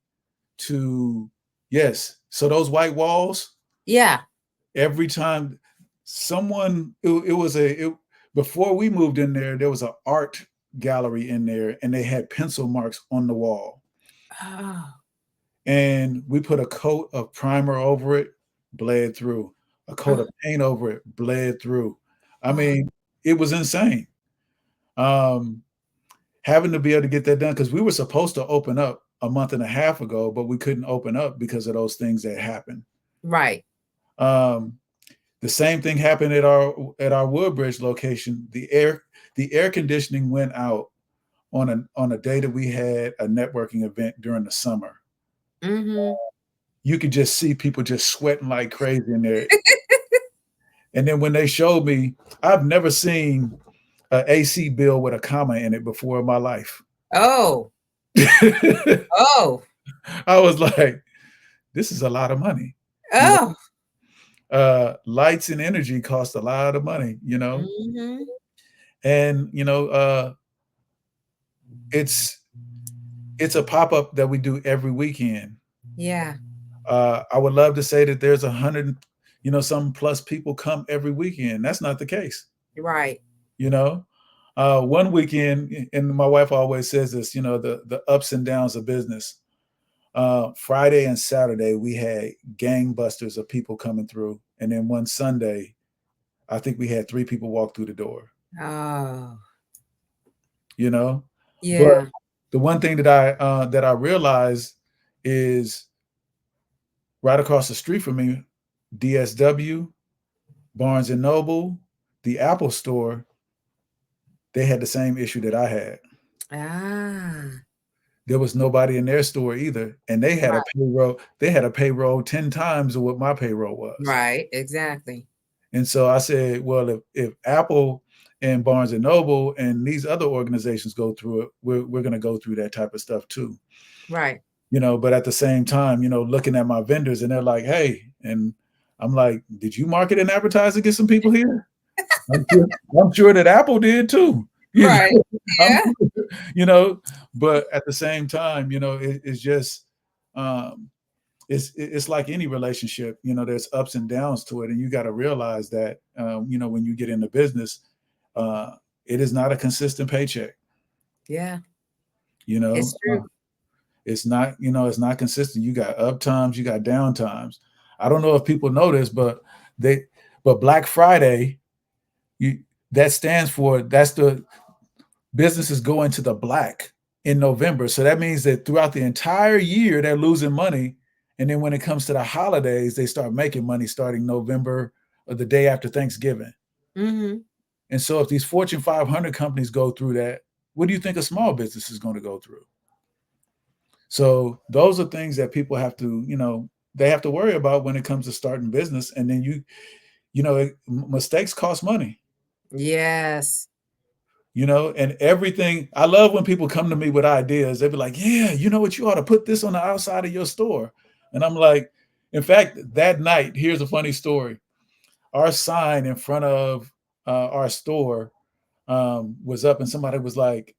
to, yes. So those white walls, Yeah. every time it was before we moved in there was an art gallery in there, and they had pencil marks on the wall, Oh. and we put a coat of primer over it, bled through, a coat Oh. of paint over it, bled through. I Oh. mean, it was insane. um Having to be able to get that done, because we were supposed to open up a month and a half ago, but we couldn't open up because of those things that happened. Right. um The same thing happened at our Woodbridge location. The air conditioning went out on a day that we had a networking event during the summer. Mm-hmm. You could just see people just sweating like crazy in there. And then when they showed me, I've never seen an AC bill with a comma in it before in my life. Oh. I Oh. was like, this is a lot of money. You Oh. Lights and. Cost a lot of money. Mm-hmm. And it's it's a pop-up that we do every weekend. Yeah. I would love to say that there's 100, some plus people come every weekend. That's not the case. Right. You know, one weekend, and my wife always says this, the ups and downs of business. Friday and Saturday, we had gangbusters of people coming through. And then one Sunday, I think we had 3 people walk through the door, Oh. you know, but Yeah. the one thing that I realized is right across the street from me, DSW, Barnes and Noble, the Apple Store, they had the same issue that I had. Ah. There was nobody in their store either, and they had a Right. payroll. They had a payroll 10 times of what my payroll was. Right. Exactly. And so I said, well, if Apple and Barnes and Noble and these other organizations go through it, we're going to go through that type of stuff too. Right. But at the same time, looking at my vendors, and they're like, hey, and I'm like, did you market and advertise to get some people here? I'm sure, I'm sure that Apple did too. Right. I'm, Yeah. but at the same time, it's just, um, it's like any relationship. There's ups and downs to it, and you got to realize that, when you get into business, uh, it is not a consistent paycheck. Yeah. You know, It's true. it's not consistent. You got up times, you got down times. I don't know if people know this, they, but Black Friday, you that stands for that's the businesses go into the black in November. So that means that throughout the entire year they're losing money, and then when it comes to the holidays, they start making money starting November or the day after Thanksgiving. Mm-hmm. And so if these Fortune 500 companies go through that, what do you think a small business is going to go through? So those are things that people have to, they have to worry about when it comes to starting business. And then mistakes cost money. Yes. And everything. I love when people come to me with ideas. They be like, yeah, you know what, you ought to put this on the outside of your store. And I'm like, in fact, that night, here's a funny story. Our sign in front of our store was up, and somebody was like,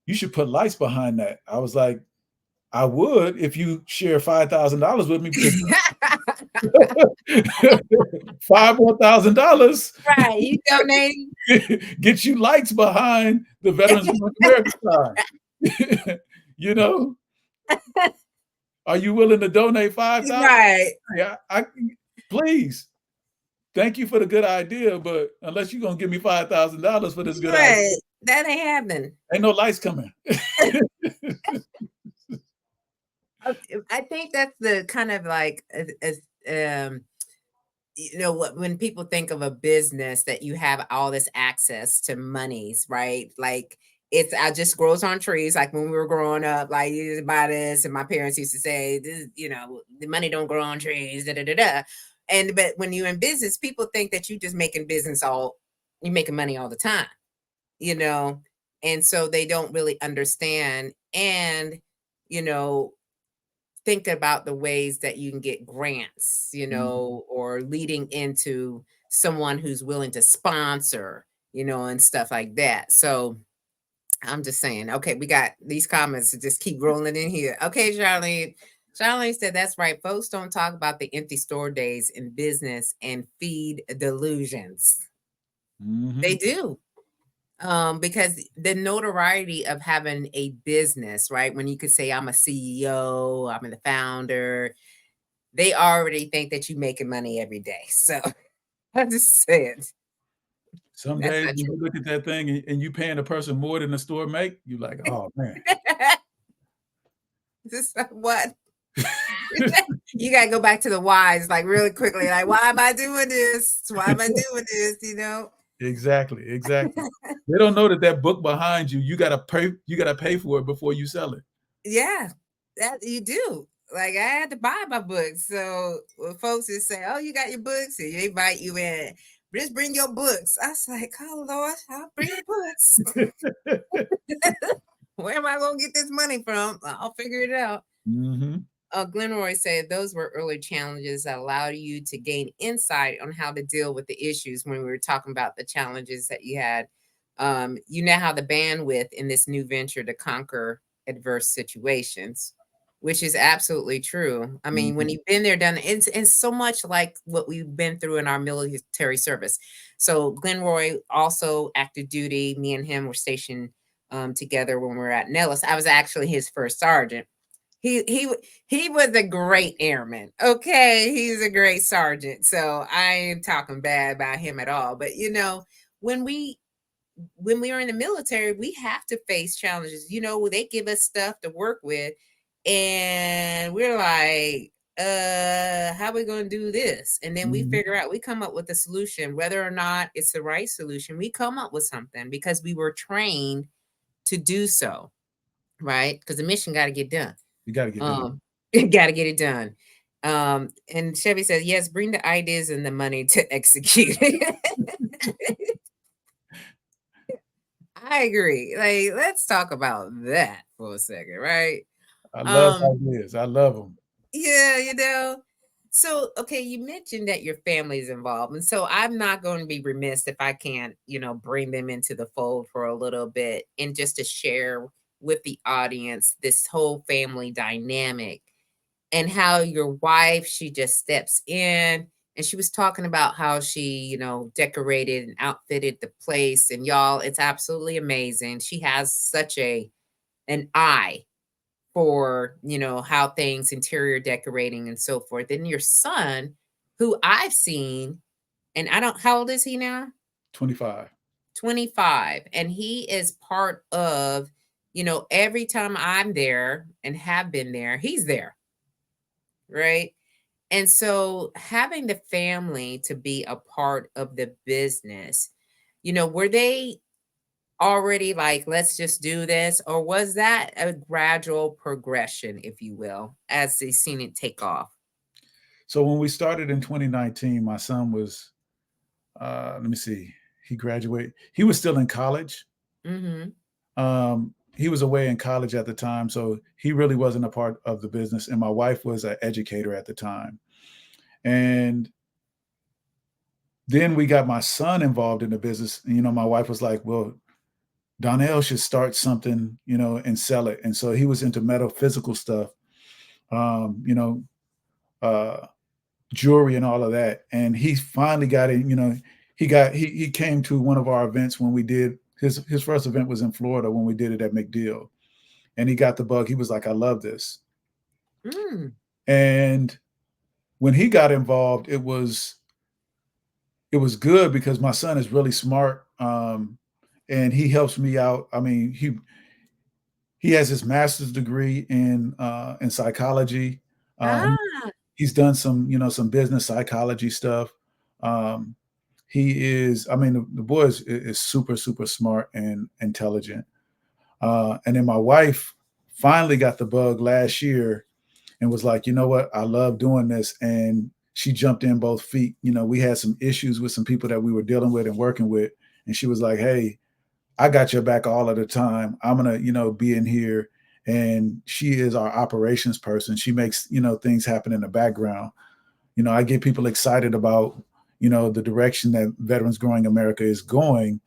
you should put lights behind that. I was like, I would if you share $5,000 with me, because $5,000 Right. You donating? get you lights behind the Veterans of North America sign. you know, are you willing to donate 5,000? Right. Yeah, please. Thank you for the good idea, but unless you're gonna give me $5,000 for this good idea, Right. That ain't happening. ain't no lights coming. I think that's the kind of like, um you know what, when people think of a business that you have all this access to monies, right? Like it's I just grows on trees. Like when we were growing up, like you just buy this, and my parents used to say, "This, you know, the money don't grow on trees." Da da da da. And but when you're in business, people think that you just making business all you making money all the time, you know, and so they don't really understand and you know think about the ways that you can get grants, you Mhm. know, or leading into someone who's willing to sponsor, you know, and stuff like that. So I'm just saying, okay, we got these comments to just keep rolling in here. Okay, Charlene. Charlene said that's right. Folks don't talk about the empty store days in business and feed delusions. They Mhm. do. Because the notoriety of having a business, right? When you could say I'm a CEO, I'm the founder, they already think that you making money every day. So I'm just saying Some that's days not when you look at that thing and you paying a person more than the store make, you like, "Oh, man." true. Just what you gotta go back to the whys like really quickly. Like, why am I doing this? Why am I doing this? You know? Exactly, exactly. They don't know that that book behind you, you gotta pay for it before you sell it. Yeah, that you do. Like I had to buy my books. So when folks just say, "Oh, you got your books," and they invite you in, just bring your books. I was like, "Oh Lord, I'll bring the books. Where am I gonna get this money from? I'll figure it out." Mhm. Glenroy said those were early challenges that allowed you to gain insight on how to deal with the issues when we were talking about the challenges that you had. You now have the bandwidth in this new venture to conquer adverse situations, which is absolutely true. I mean, when Mhm. you've been there, done it, it's so much like what we've been through in our military service. So Glenroy also active duty. Me and him were stationed together when we were at Nellis. I was actually his first sergeant. He was a great airman. Okay, he's a great sergeant. So I ain't talking bad about him at all. But you know, when we when we are in the military, we have to face challenges. You know, they give us stuff to work with, and we're like, how are we gonna do this? And then we Mhm. figure out we come up with a solution, whether or not it's the right solution, we come up with something because we were trained to do so, right? Because the mission got to get done. You gotta get done. Um, got to get it done. And Chevy says, yes, bring the ideas and the money to execute. I agree. Like, let's talk about that for a second, right? I love Um, ideas. I love them. yeah, you know. So, okay, you mentioned that your family is involved. And so I'm not going to be remiss if I can't, you know, bring them into the fold for a little bit and just to share with the audience this whole family dynamic and how your wife, she just steps in and she was talking about how she, you know, decorated and outfitted the place. And y'all, it's absolutely amazing. She has such an eye for, you know, how things interior decorating and so forth. And your son, who I've seen, and I don't how old is he now? 25. 25. And he is part of, you know, every time I'm there and have been there, he's there, right? And so having the family to be a part of the business, you know, were they already like, let's just do this? Or was that a gradual progression, if you will, as they seen it take off? So when we started in 2019, my son was, let me see, he graduated. He was still in college. Mm-hmm. He was away in college at the time, so he really wasn't a part of the business. And my wife was an educator at the time. And then we got my son involved in the business. And, my wife was like, well, Donnell should start something, and sell it. And so he was into metaphysical stuff, um, you know, uh, jewelry and all of that. And he finally got in, he came to one of our events when we did his first event was in Florida when we did it at McDill. And he got the bug. He was like, I love this. Mm. And when he got involved, it was good because my son is really smart. And he helps me out. I mean, he has his master's degree in psychology. Ah, He's done some business psychology stuff. Um, he is, I mean, the boy is super, super smart and intelligent. And then my wife finally got the bug last year and was like, you know what, I love doing this. And she jumped in both feet. You know, we had some issues with some people that we were dealing with and working with. And she was like, hey, I got your back all of the time. I'm going to, be in here. And she is our operations person. She makes, things happen in the background. I get people excited about, the direction that Veterans Growing America is going,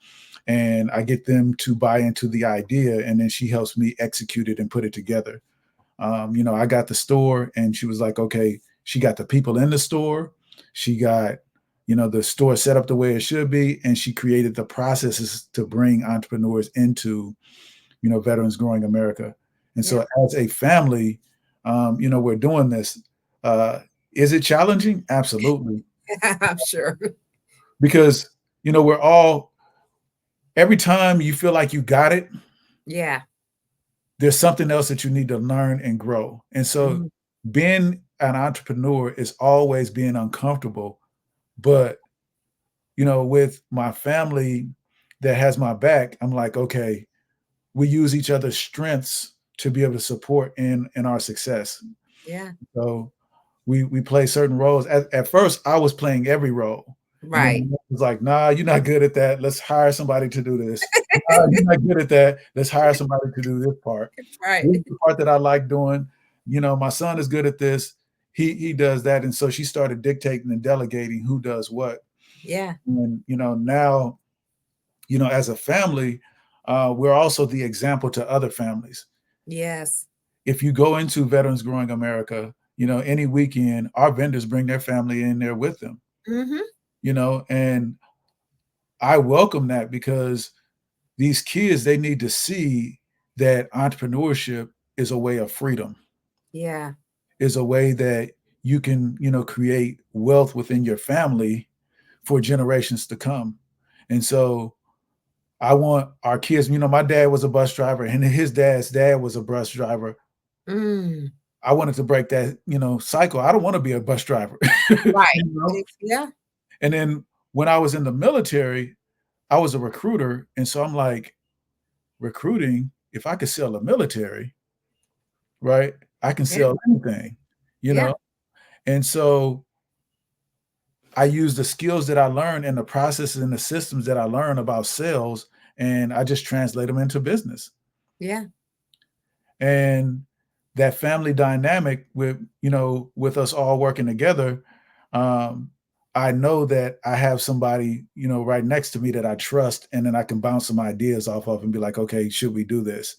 and I get them to buy into the idea, and then she helps me execute it and put it together. I got the store, and she was like, okay, she got the people in the store, she got, the store set up the way it should be, and she created the processes to bring entrepreneurs into, Veterans Growing America. And Yeah. so, as a family, we're doing this. Uh, is it challenging? Absolutely, I'm sure. because we're all, every time you feel like you got it, Yeah. there's something else that you need to learn and grow. And so Mhm. being an entrepreneur is always being uncomfortable. But, with my family that has my back, I'm like, okay, we use each other's strengths to be able to support in our success. Yeah. So we play certain roles. At first, I was playing every role, and then Right. it was like, "Nah, you're not good at that. Let's hire somebody to do this. Nah, you're not good at that. Let's hire somebody to do this part. Right. This is the part that I like doing. My son is good at this. He does that." And so she started dictating and delegating who does what. Yeah. And now, as a family, we're also the example to other families. Yes. If you go into Veterans Growing America, any weekend, our vendors bring their family in there with them, Mhm. and I welcome that, because these kids, they need to see that entrepreneurship is a way of freedom, Yeah. is a way that you can, create wealth within your family for generations to come. And so I want our kids, my dad was a bus driver, and his dad's dad was a bus driver. Mm. I wanted to break that, cycle. I don't want to be a bus driver. Right. you know? Yeah. And then when I was in the military, I was a recruiter. And so I'm like, recruiting, if I could sell the military, right, I can Yeah. sell anything, you Yeah. know? And so I use the skills that I learned and the processes and the systems that I learned about sales, and I just translate them into business. Yeah. And that family dynamic with us all working together, um, I know that I have somebody, right next to me that I trust, and then I can bounce some ideas off of and be like, okay, should we do this?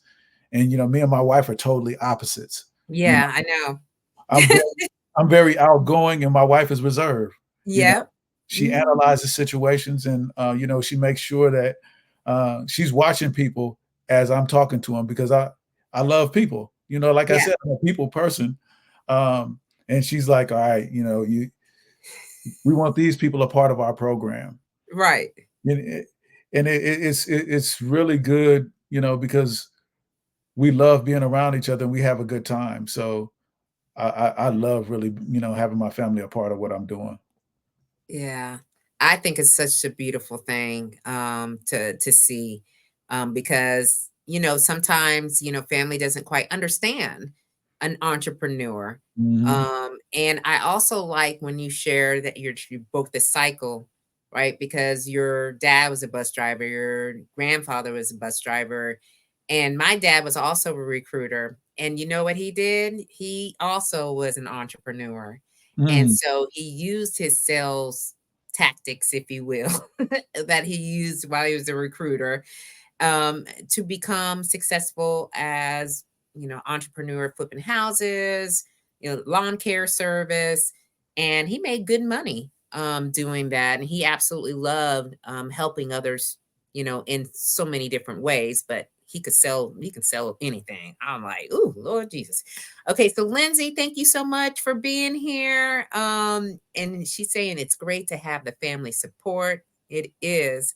And me and my wife are totally opposites. You know, Yeah, I know. I'm very, I'm very outgoing, and my wife is reserved. You know, Yep. she Mhm. analyzes situations, and she makes sure that she's watching people as I'm talking to them, because I love people. Like I Yeah. said, I'm a people person. Um, and she's like, all right, we want these people a part of our program. Right. And, it's really good, because we love being around each other and we have a good time. So I love really, having my family a part of what I'm doing. Yeah. I think it's such a beautiful thing to see because sometimes family doesn't quite understand an entrepreneur. Mhm. And I also like when you share that you broke the cycle, right? Because your dad was a bus driver, your grandfather was a bus driver, and my dad was also a recruiter. And you know what he did? He also was an entrepreneur. And Mm. so he used his sales tactics, if you will, that he used while he was a recruiter, to become successful as, entrepreneur flipping houses, lawn care service. And he made good money doing that. And he absolutely loved helping others, in so many different ways, but he can sell anything. I'm like, ooh, Lord Jesus. Okay, so Lindsay, thank you so much for being here. And she's saying it's great to have the family support. It is.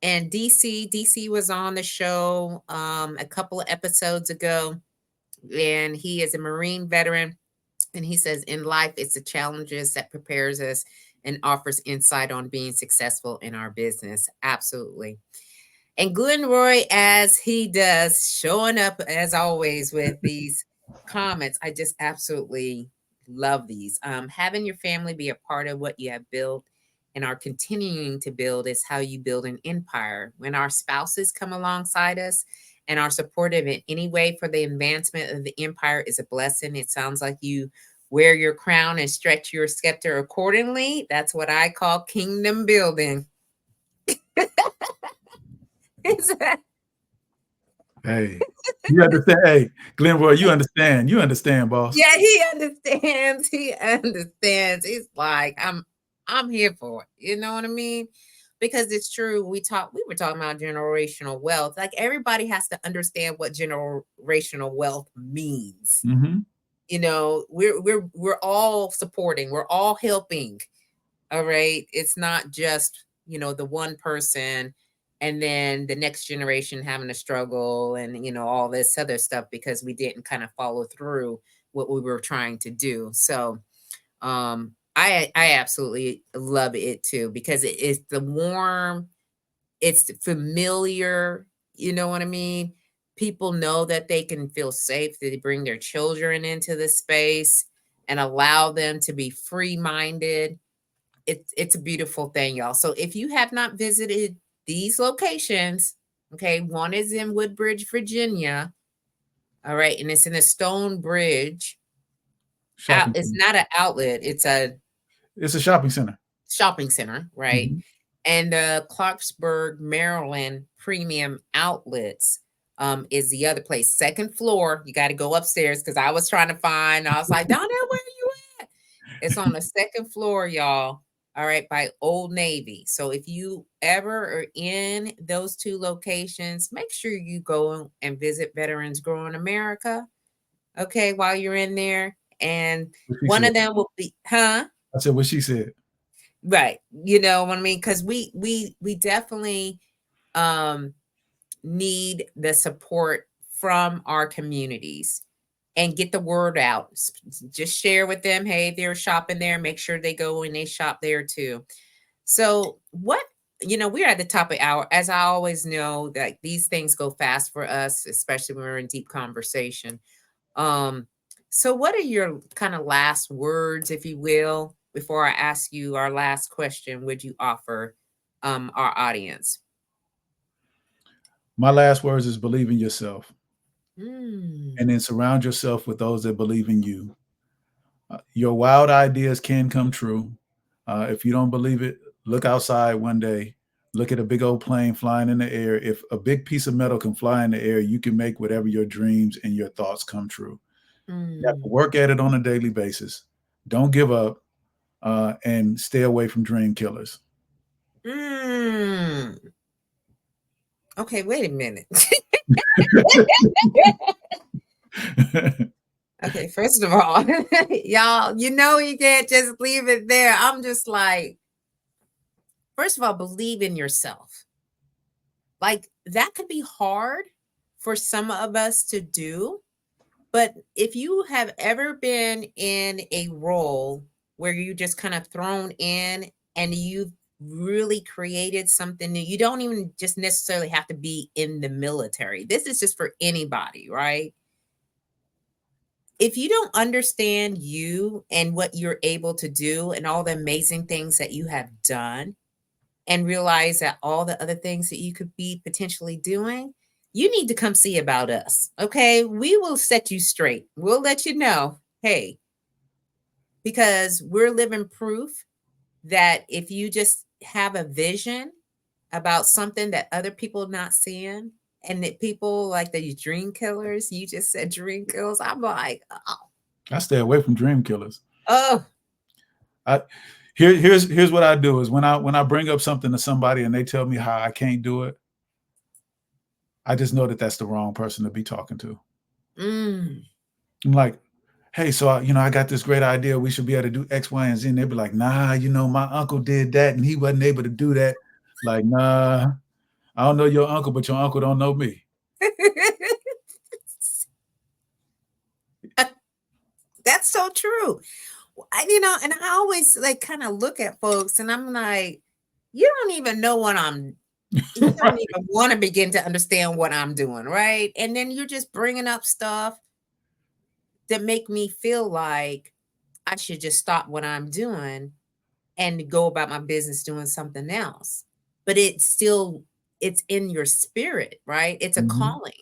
And DC was on the show a couple of episodes ago, and he is a Marine veteran. And he says, in life, it's the challenges that prepares us and offers insight on being successful in our business. Absolutely. And Glenroy, as he does, showing up as always with these comments. I just absolutely love these. Having your family be a part of what you have built and are continuing to build is how you build an empire. When our spouses come alongside us and are supportive in any way for the advancement of the empire is a blessing. It sounds like you wear your crown and stretch your scepter accordingly. That's what I call kingdom building. Hey, you understand? Hey, Glenroy, you understand? You understand, boss? Yeah, he understands. He understands. He's like, I'm here for it. You know what I mean? Because it's true. We were talking about generational wealth. Like everybody has to understand what generational wealth means. Mm-hmm. You know, we're all supporting, we're all helping. All right. It's not just, the one person and then the next generation having a struggle and, all this other stuff because we didn't kind of follow through what we were trying to do. So, I absolutely love it too because it's the warm, it's familiar, you know what I mean? People know that they can feel safe, that they bring their children into the space and allow them to be free-minded. It's a beautiful thing, y'all. So if you have not visited these locations, okay, one is in Woodbridge, Virginia. All right, and it's in a stone bridge. Shopping It's center. not an outlet, it's a It's a shopping center. shopping center, right? Mm-hmm. And the Clarksburg, Maryland Premium Outlets is the other place. Second floor. You got to go upstairs because I was trying to find. I was like, Donnell, where are you at? It's on the second floor, y'all. All right, by Old Navy. So if you ever are in those two locations, make sure you go and visit Veterans Growing America. Okay, while you're in there. And What she one said. of them will be, huh? I said what she said. Right. You know what I mean? Because we definitely um need the support from our communities and get the word out. Just share with them, hey, they're shopping there, make sure they go and they shop there too. So what we're at the top of the hour. As I always know that these things go fast for us, especially when we're in deep conversation. Um, so what are your kind of last words, if you will, before I ask you our last question, would you offer our audience? My last words is believe in yourself Mm, and then surround yourself with those that believe in you. Your wild ideas can come true. If you don't believe it, look outside one day. Look at a big old plane flying in the air. If a big piece of metal can fly in the air, you can make whatever your dreams and your thoughts come true. You have to mm, work at it on a daily basis. Don't give up and stay away from dream killers. mm. Okay, wait a minute. Okay, first of all, y'all, you can't just leave it there. I'm just like, first of all, believe in yourself. Like that could be hard for some of us to do. But if you have ever been in a role where you just kind of thrown in and you've really created something new, you don't even just necessarily have to be in the military. This is just for anybody, right? If you don't understand you and what you're able to do and all the amazing things that you have done, and realize that all the other things that you could be potentially doing, you need to come see about us. Okay. We will set you straight. We'll let you know, hey, because we're living proof that if you just have a vision about something that other people not seeing, and that people like these dream killers, you just said dream killers. I'm like, I stay away from dream killers. oh, I here's what I do is when I bring up something to somebody and they tell me how I can't do it, I just know that that's the wrong person to be talking to. mm. I'm like, hey, so I got this great idea. We should be able to do X, Y, and Z. And they'd be like, nah, my uncle did that and he wasn't able to do that. Like, nah, I don't know your uncle, but your uncle don't know me. That's so true. And I always like kind of look at folks and I'm like, you don't even know what you don't Right. even want to begin to understand what I'm doing, right? And then you're just bringing up stuff that make me feel like I should just stop what I'm doing and go about my business doing something else. But it's in your spirit, right? It's a Mhm. calling.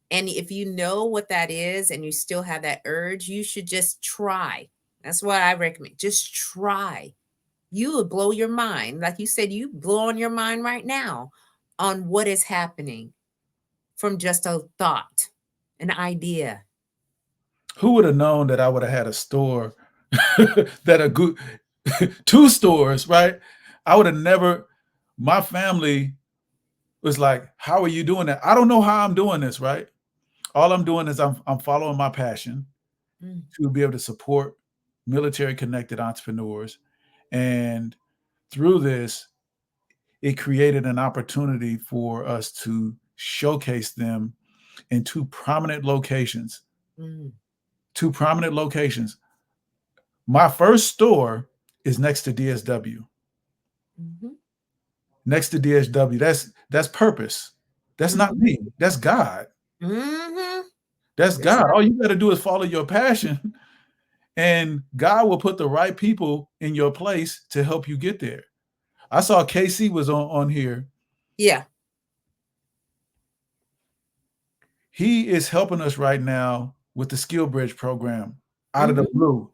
And if you know what that is and you still have that urge, you should just try. That's what I recommend. Just try. You would blow your mind. Like you said, you blowing your mind right now on what is happening from just a thought, an idea. Who would have known that I would have had a store that a good 2 stores, right? I would have never. My family was like, "How are you doing that?" I don't know how I'm doing this, right? All I'm doing is I'm following my passion Mm, to be able to support military connected entrepreneurs, and through this, it created an opportunity for us to showcase them in two prominent locations. mm, Two prominent locations. My first store is next to DSW. mhm, Next to DSW. That's purpose. That's not mhm, me. That's God. mhm. That's That's God. All right. you got to do is follow your passion, and God will put the right people in your place to help you get there. I saw KC was on here. Yeah. He is helping us right now with the Skill Bridge program out of the Mhm. blue.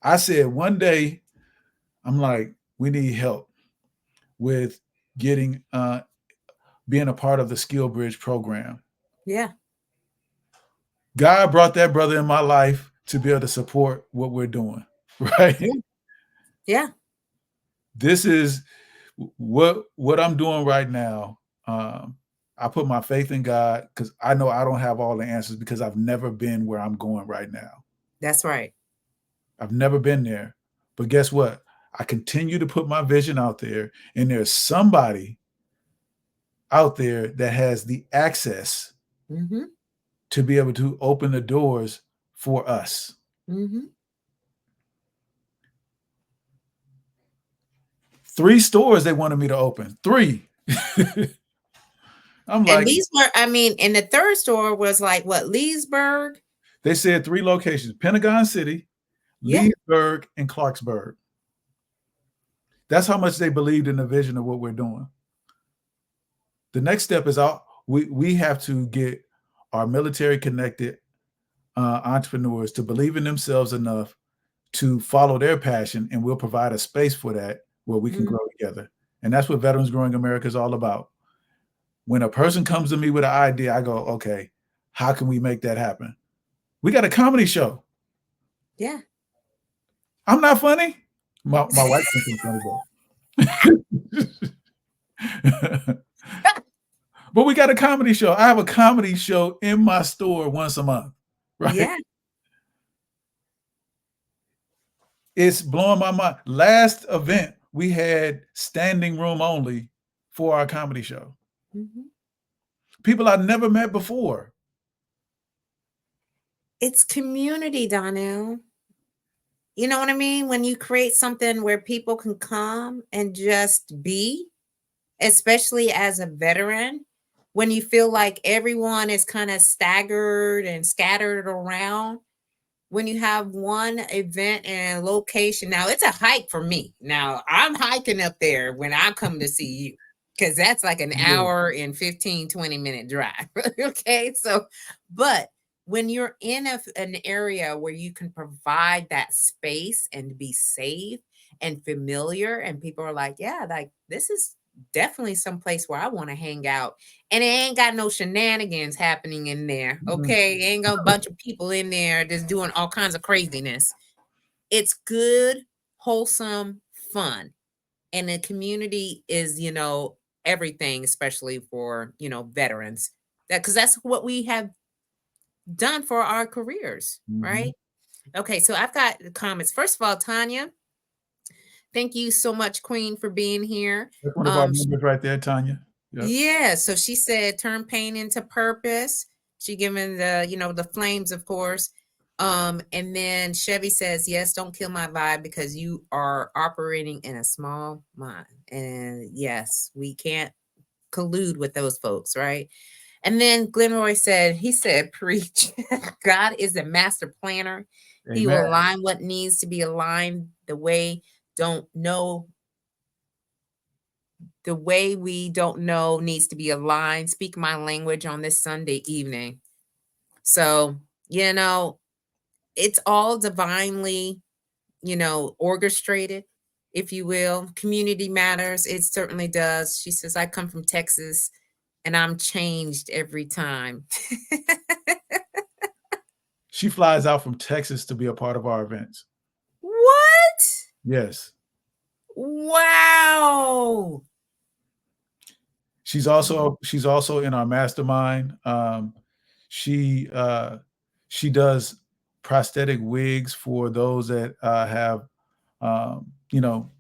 I said one day, I'm like, we need help with getting being a part of the Skill Bridge program. Yeah. God brought that brother in my life to be able to support what we're doing. Right. Yeah. Yeah. This is what I'm doing right now. I put my faith in God because I know I don't have all the answers because I've never been where I'm going right now. That's right. I've never been there. But guess what? I continue to put my vision out there, and there's somebody out there that has the access Mhm. to be able to open the doors for us. Mhm. 3 stores they wanted me to open. 3. I'm And like, these were, I mean, and the third store was like what, Leesburg? they said 3 locations: Pentagon City, Yeah. Leesburg, and Clarksburg. That's how much they believed in the vision of what we're doing. The next step is we have to get our military connected entrepreneurs to believe in themselves enough to follow their passion, and we'll provide a space for that where we can Mm, grow together. And that's what Veterans Growing America is all about. When a person comes to me with an idea, I go, okay, how can we make that happen? We got a comedy show. yeah. I'm not funny. My wife thinks I'm funny though. But we got a comedy show. I have a comedy show in my store once a month, right? Yeah. It's blowing my mind. Last event, we had standing room only for our comedy show. Mhm. People I never met before. It's community, Donnell. You know what I mean? When you create something where people can come and just be, especially as a veteran, when you feel like everyone is kind of staggered and scattered around, when you have one event and a location. Now it's a hike for me. Now I'm hiking up there when I come to see you because that's like an Yeah. hour and 15-20 minute drive. Okay. So, but when you're in an area where you can provide that space and be safe and familiar, and people are like, yeah, like this is definitely some place where I want to hang out, and it ain't got no shenanigans happening in there. Mhm. Okay. Ain't got a bunch of people in there just doing all kinds of craziness. It's good, wholesome fun. And the community is, everything, especially for, veterans. That because that's what we have done for our careers, Mhm. right? Okay, so I've got the comments. First of all, Tanya, thank you so much, Queen, for being here. That's one of our Um, members right there, Tanya. Yep. Yeah, so she said turn pain into purpose. She given the, the flames, of course. And then Chevy says, yes, don't kill my vibe because you are operating in a small mind. And yes, we can't collude with those folks, right? And then Glenroy said, he said, preach. God is a master planner. He Amen. will align what needs to be aligned don't know the way we don't know needs to be aligned. Speak my language on this Sunday evening. So, you know, it's all divinely, orchestrated, if you will. Community matters. It certainly does. She says, I come from Texas and I'm changed every time. She flies out from Texas to be a part of our events. What? Yes. Wow. She's also in our mastermind. She she does prosthetic wigs for those that have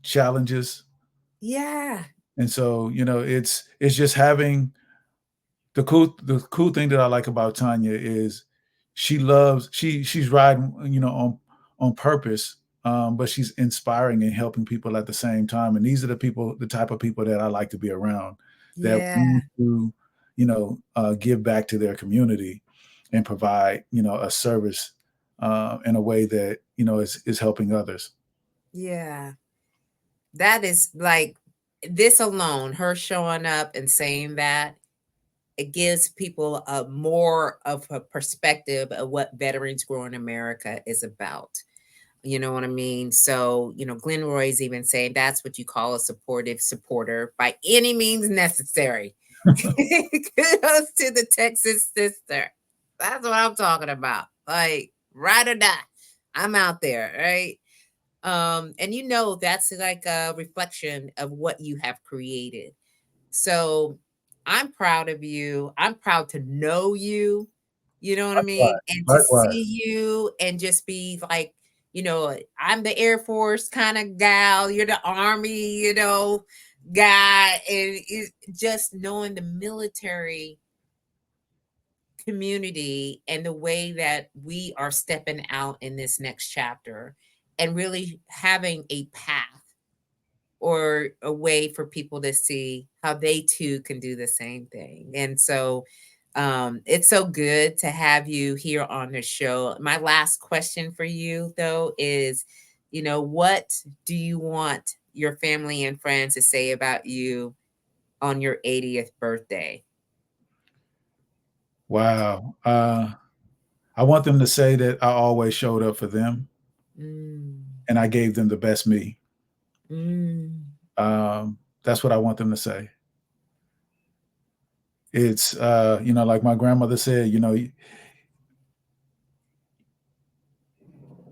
challenges. Yeah. And so it's just having the cool thing that I like about Tanya is she's riding on purpose, but she's inspiring and helping people at the same time. And these are the type of people that I like to be around, that Yeah. want to give back to their community and provide a service in a way that is helping others. Yeah. That is like this alone, her showing up and saying that, it gives people a more of a perspective of what Veterans Growing America is about. You know what I mean? So, Glenroy's even saying that's what you call a supportive supporter by any means necessary. Kudos to the Texas sister. That's what I'm talking about. Like, ride or die. I'm out there, right? And that's like a reflection of what you have created. So I'm proud of you. I'm proud to know you. You know what I mean? Likewise. And to Likewise. see you and just be like, I'm the Air Force kind of gal. You're the Army, guy. And just knowing the military community and the way that we are stepping out in this next chapter and really having a path or a way for people to see how they too can do the same thing. And so it's so good to have you here on the show. My last question for you, though, is what do you want your family and friends to say about you on your 80th birthday? Wow. I want them to say that I always showed up for them Mm, and I gave them the best me. mm, That's what I want them to say. It's like my grandmother said,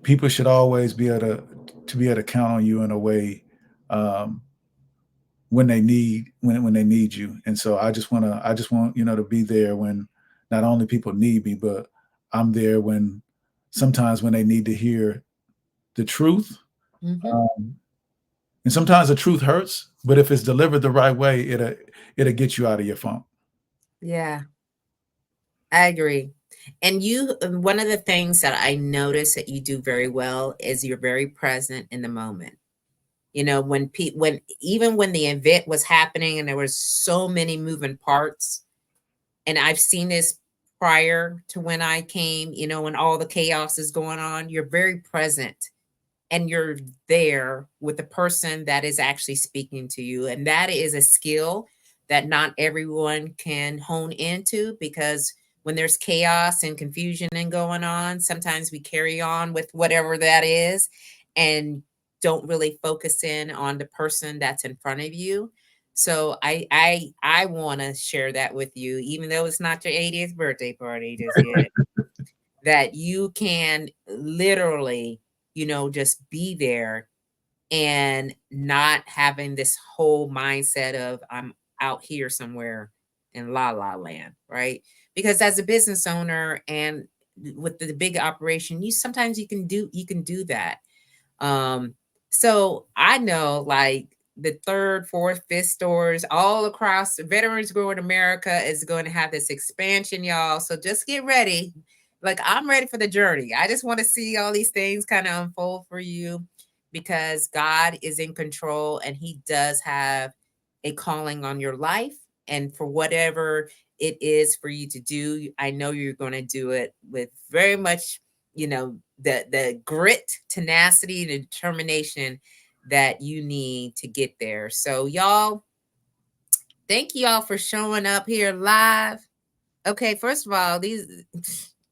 people should always be able to count on you in a way, um, when they need you. And so I just want to be there when not only people need me, but I'm there when sometimes when they need to hear the truth. mm-hmm. Um, and sometimes the truth hurts, but if it's delivered the right way, it'll get you out of your funk. Yeah, I agree. And one of the things that I notice that you do very well is you're very present in the moment. When even when the event was happening and there was so many moving parts, and I've seen this prior to when I came, when all the chaos is going on, you're very present and you're there with the person that is actually speaking to you. And that is a skill that not everyone can hone into, because when there's chaos and confusion and going on, sometimes we carry on with whatever that is and don't really focus in on the person that's in front of you. So I want to share that with you, even though it's not your 80th birthday party just yet, that you can literally, just be there and not having this whole mindset of I'm out here somewhere in la la land, right? Because as a business owner and with the big operation, you can do that. Um, so I know like the third, fourth, fifth stores all across Veterans Growing America is going to have this expansion, y'all. So just get ready. Like, I'm ready for the journey. I just want to see all these things kind of unfold for you, because God is in control and he does have a calling on your life. And for whatever it is for you to do, I know you're going to do it with very much, the grit, tenacity, and determination that you need to get there. So y'all, thank y'all for showing up here live. Okay, first of all, these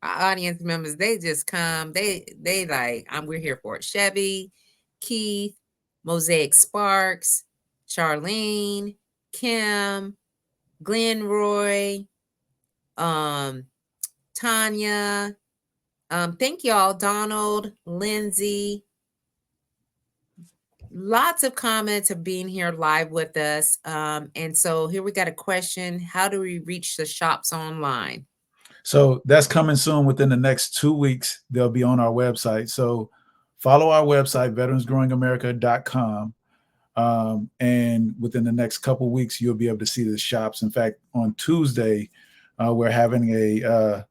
our audience members, they just come. They like, we're here for it. Chevy, Keith, Mosaic Sparks, Charlene, Kim, Glenroy, Tanya. Thank y'all, Donald, Lindsay. Lots of comments of being here live with us. And so here we got a question. How do we reach the shops online? So that's coming soon. Within the next 2 weeks, they'll be on our website. So follow our website, veteransgrowingamerica.com. And within the next couple of weeks, you'll be able to see the shops. In fact, on Tuesday, we're having a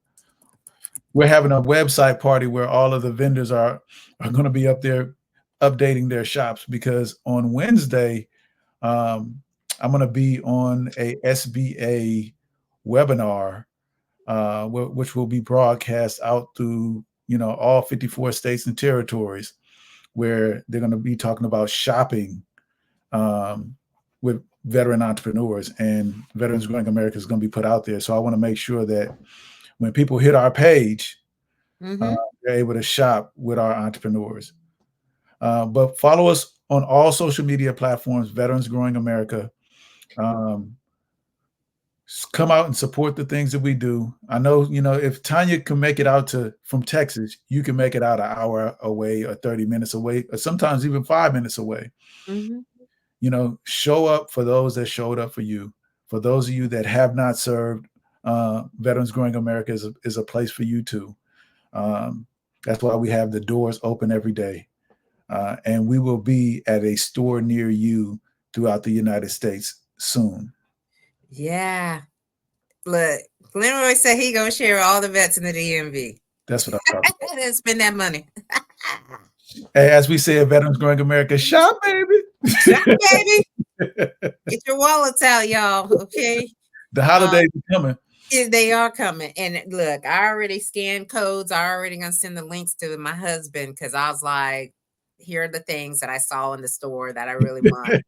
website party where all of the vendors are going to be up there updating their shops, because on Wednesday, I'm going to be on a SBA webinar, which will be broadcast out through, all 54 states and territories, where they're going to be talking about shopping with veteran entrepreneurs, and Veterans Growing America is going to be put out there. So I want to make sure that when people hit our page, they're able to shop with our entrepreneurs. But follow us on all social media platforms, Veterans Growing America. Come out and support the things that we do. I know, if Tanya can make it out from Texas, you can make it out an hour away or 30 minutes away, or sometimes even 5 minutes away. Show up for those that showed up for you. For those of you that have not served, Veterans Growing America is a place for you too. That's why we have the doors open every day. And we will be at a store near you throughout the United States soon. Yeah. Look, Glenroy said he gonna share all the vets in the DMV. That's what I'm talking about. And spend that money. Hey, as we say at Veterans Growing America, shop, baby. Shop, baby. Get your wallets out, y'all. Okay. The holidays are coming. They are coming. And look, I already scanned codes. I already gonna send the links to my husband, because I was like, here are the things that I saw in the store that I really want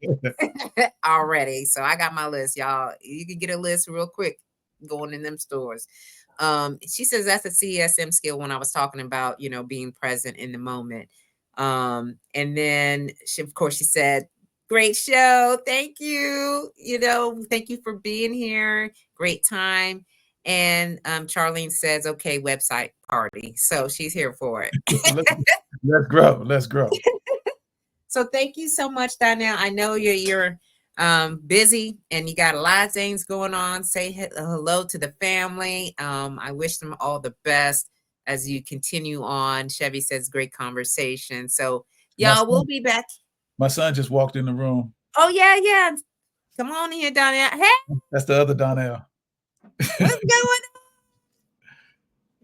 already. So I got my list, y'all. You can get a list real quick going in them stores. She says that's a CSM skill when I was talking about, being present in the moment. And then of course she said, great show. Thank you. Thank you for being here. Great time. And Charlene says, okay, website party. So she's here for it. Let's grow. So thank you so much, Donnell. I know you're busy and you got a lot of things going on. Say hello to the family. I wish them all the best as you continue on. Chevy says great conversation. So y'all, we'll be back. My son just walked in the room. Oh yeah. Come on in here, Donnell. Hey, that's the other Donnell. What's going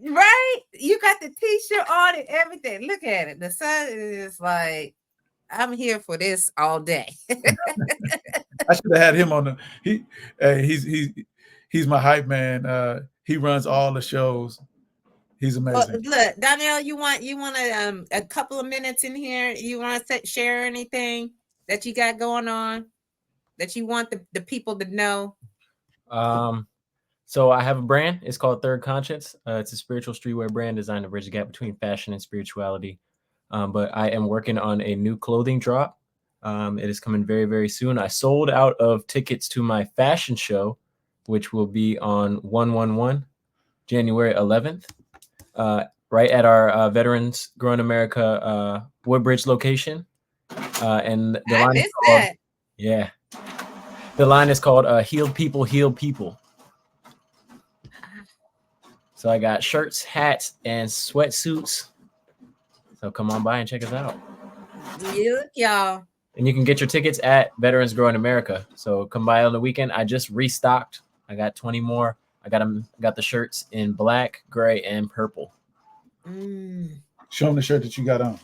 on? Right? You got the t-shirt on and everything. Look at it. The sun is like, I'm here for this all day. I should have had him on he's my hype man. He runs all the shows. He's amazing. Look, Donnell, you want a couple of minutes in here? You want to share anything that you got going on that you want the people to know? So I have a brand. It's called Third Conscience. It's a spiritual streetwear brand designed to bridge the gap between fashion and spirituality. But I am working on a new clothing drop. It is coming very, very soon. I sold out of tickets to my fashion show, which will be on 1/11, January 11th, right at our Veterans Growing America Woodbridge location. And the line is called, yeah, the line is called Healed People, Healed People. So I got shirts, hats, and sweatsuits. So come on by and check us out. Look, y'all. And you can get your tickets at Veterans Growing America. So come by on the weekend. I just restocked. I got 20 more I got the shirts in black, gray, and purple. Show them the shirt that you got on.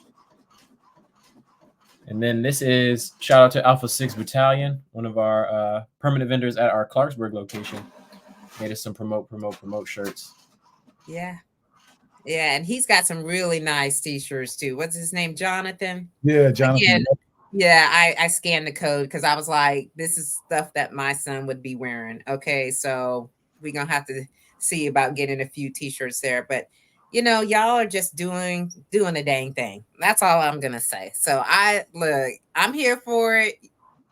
And then this is shout out to Alpha 6 Battalion, one of our permanent vendors at our Clarksburg location. Made us some promote shirts. Yeah. Yeah, and he's got some really nice t-shirts too. What's his name? Jonathan? Yeah, Jonathan. Again, yeah, I scanned the code because I was like, this is stuff that my son would be wearing. Okay, so we're gonna have to see about getting a few t-shirts there. But y'all are just doing a dang thing. That's all I'm gonna say. So I'm here for it.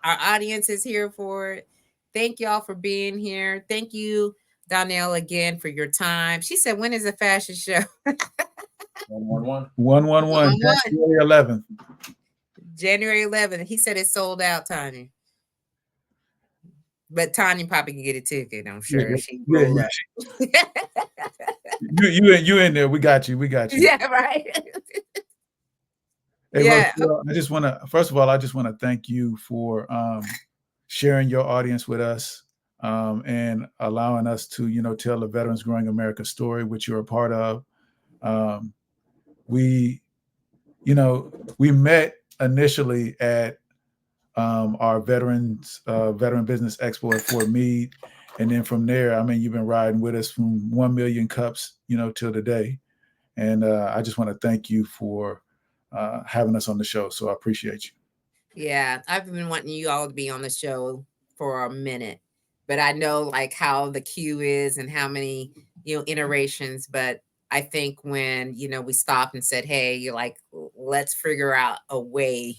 Our audience is here for it. Thank y'all for being here. Thank you, Donnell, again for your time. She said, when is the fashion show? 111. 111, January 11th. January 11th. He said it's sold out, Tanya. But Tanya probably can get a ticket, I'm sure. Yeah. You in there. We got you. Yeah, right. Hey, Yeah. Rochelle, first of all, I just want to thank you for sharing your audience with us and allowing us to, tell the Veterans Growing America story, which you're a part of. We met initially at our Veteran Business Expo at Fort Meade. And then from there, you've been riding with us from 1 million cups, till today. And I just want to thank you for having us on the show. So I appreciate you. Yeah, I've been wanting you all to be on the show for a minute, but I know like how the queue is and how many, iterations. But I think when, we stopped and said, hey, let's figure out a way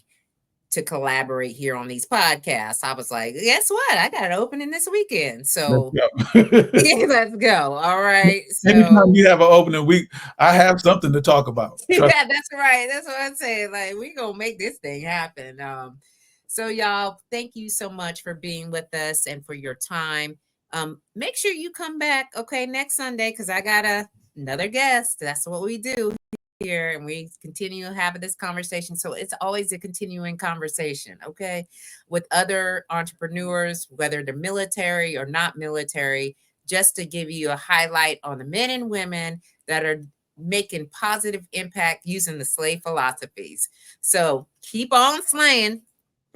to collaborate here on these podcasts. I was like, guess what? I got an opening this weekend. So yeah, let's go. All right. So anytime you have an opening week, I have something to talk about. Yeah, that's right. That's what I'm saying. Like, we're gonna make this thing happen. So y'all, thank you so much for being with us and for your time. Make sure you come back, okay, next Sunday, because I got another guest. That's what we do here, and we continue having this conversation. So it's always a continuing conversation, okay, with other entrepreneurs, whether they're military or not military, just to give you a highlight on the men and women that are making positive impact using the slave philosophies. So keep on slaying,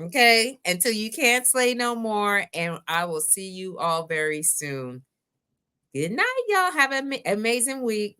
okay, until you can't slay no more. And I will see you all very soon. Good night, y'all. Have an amazing week.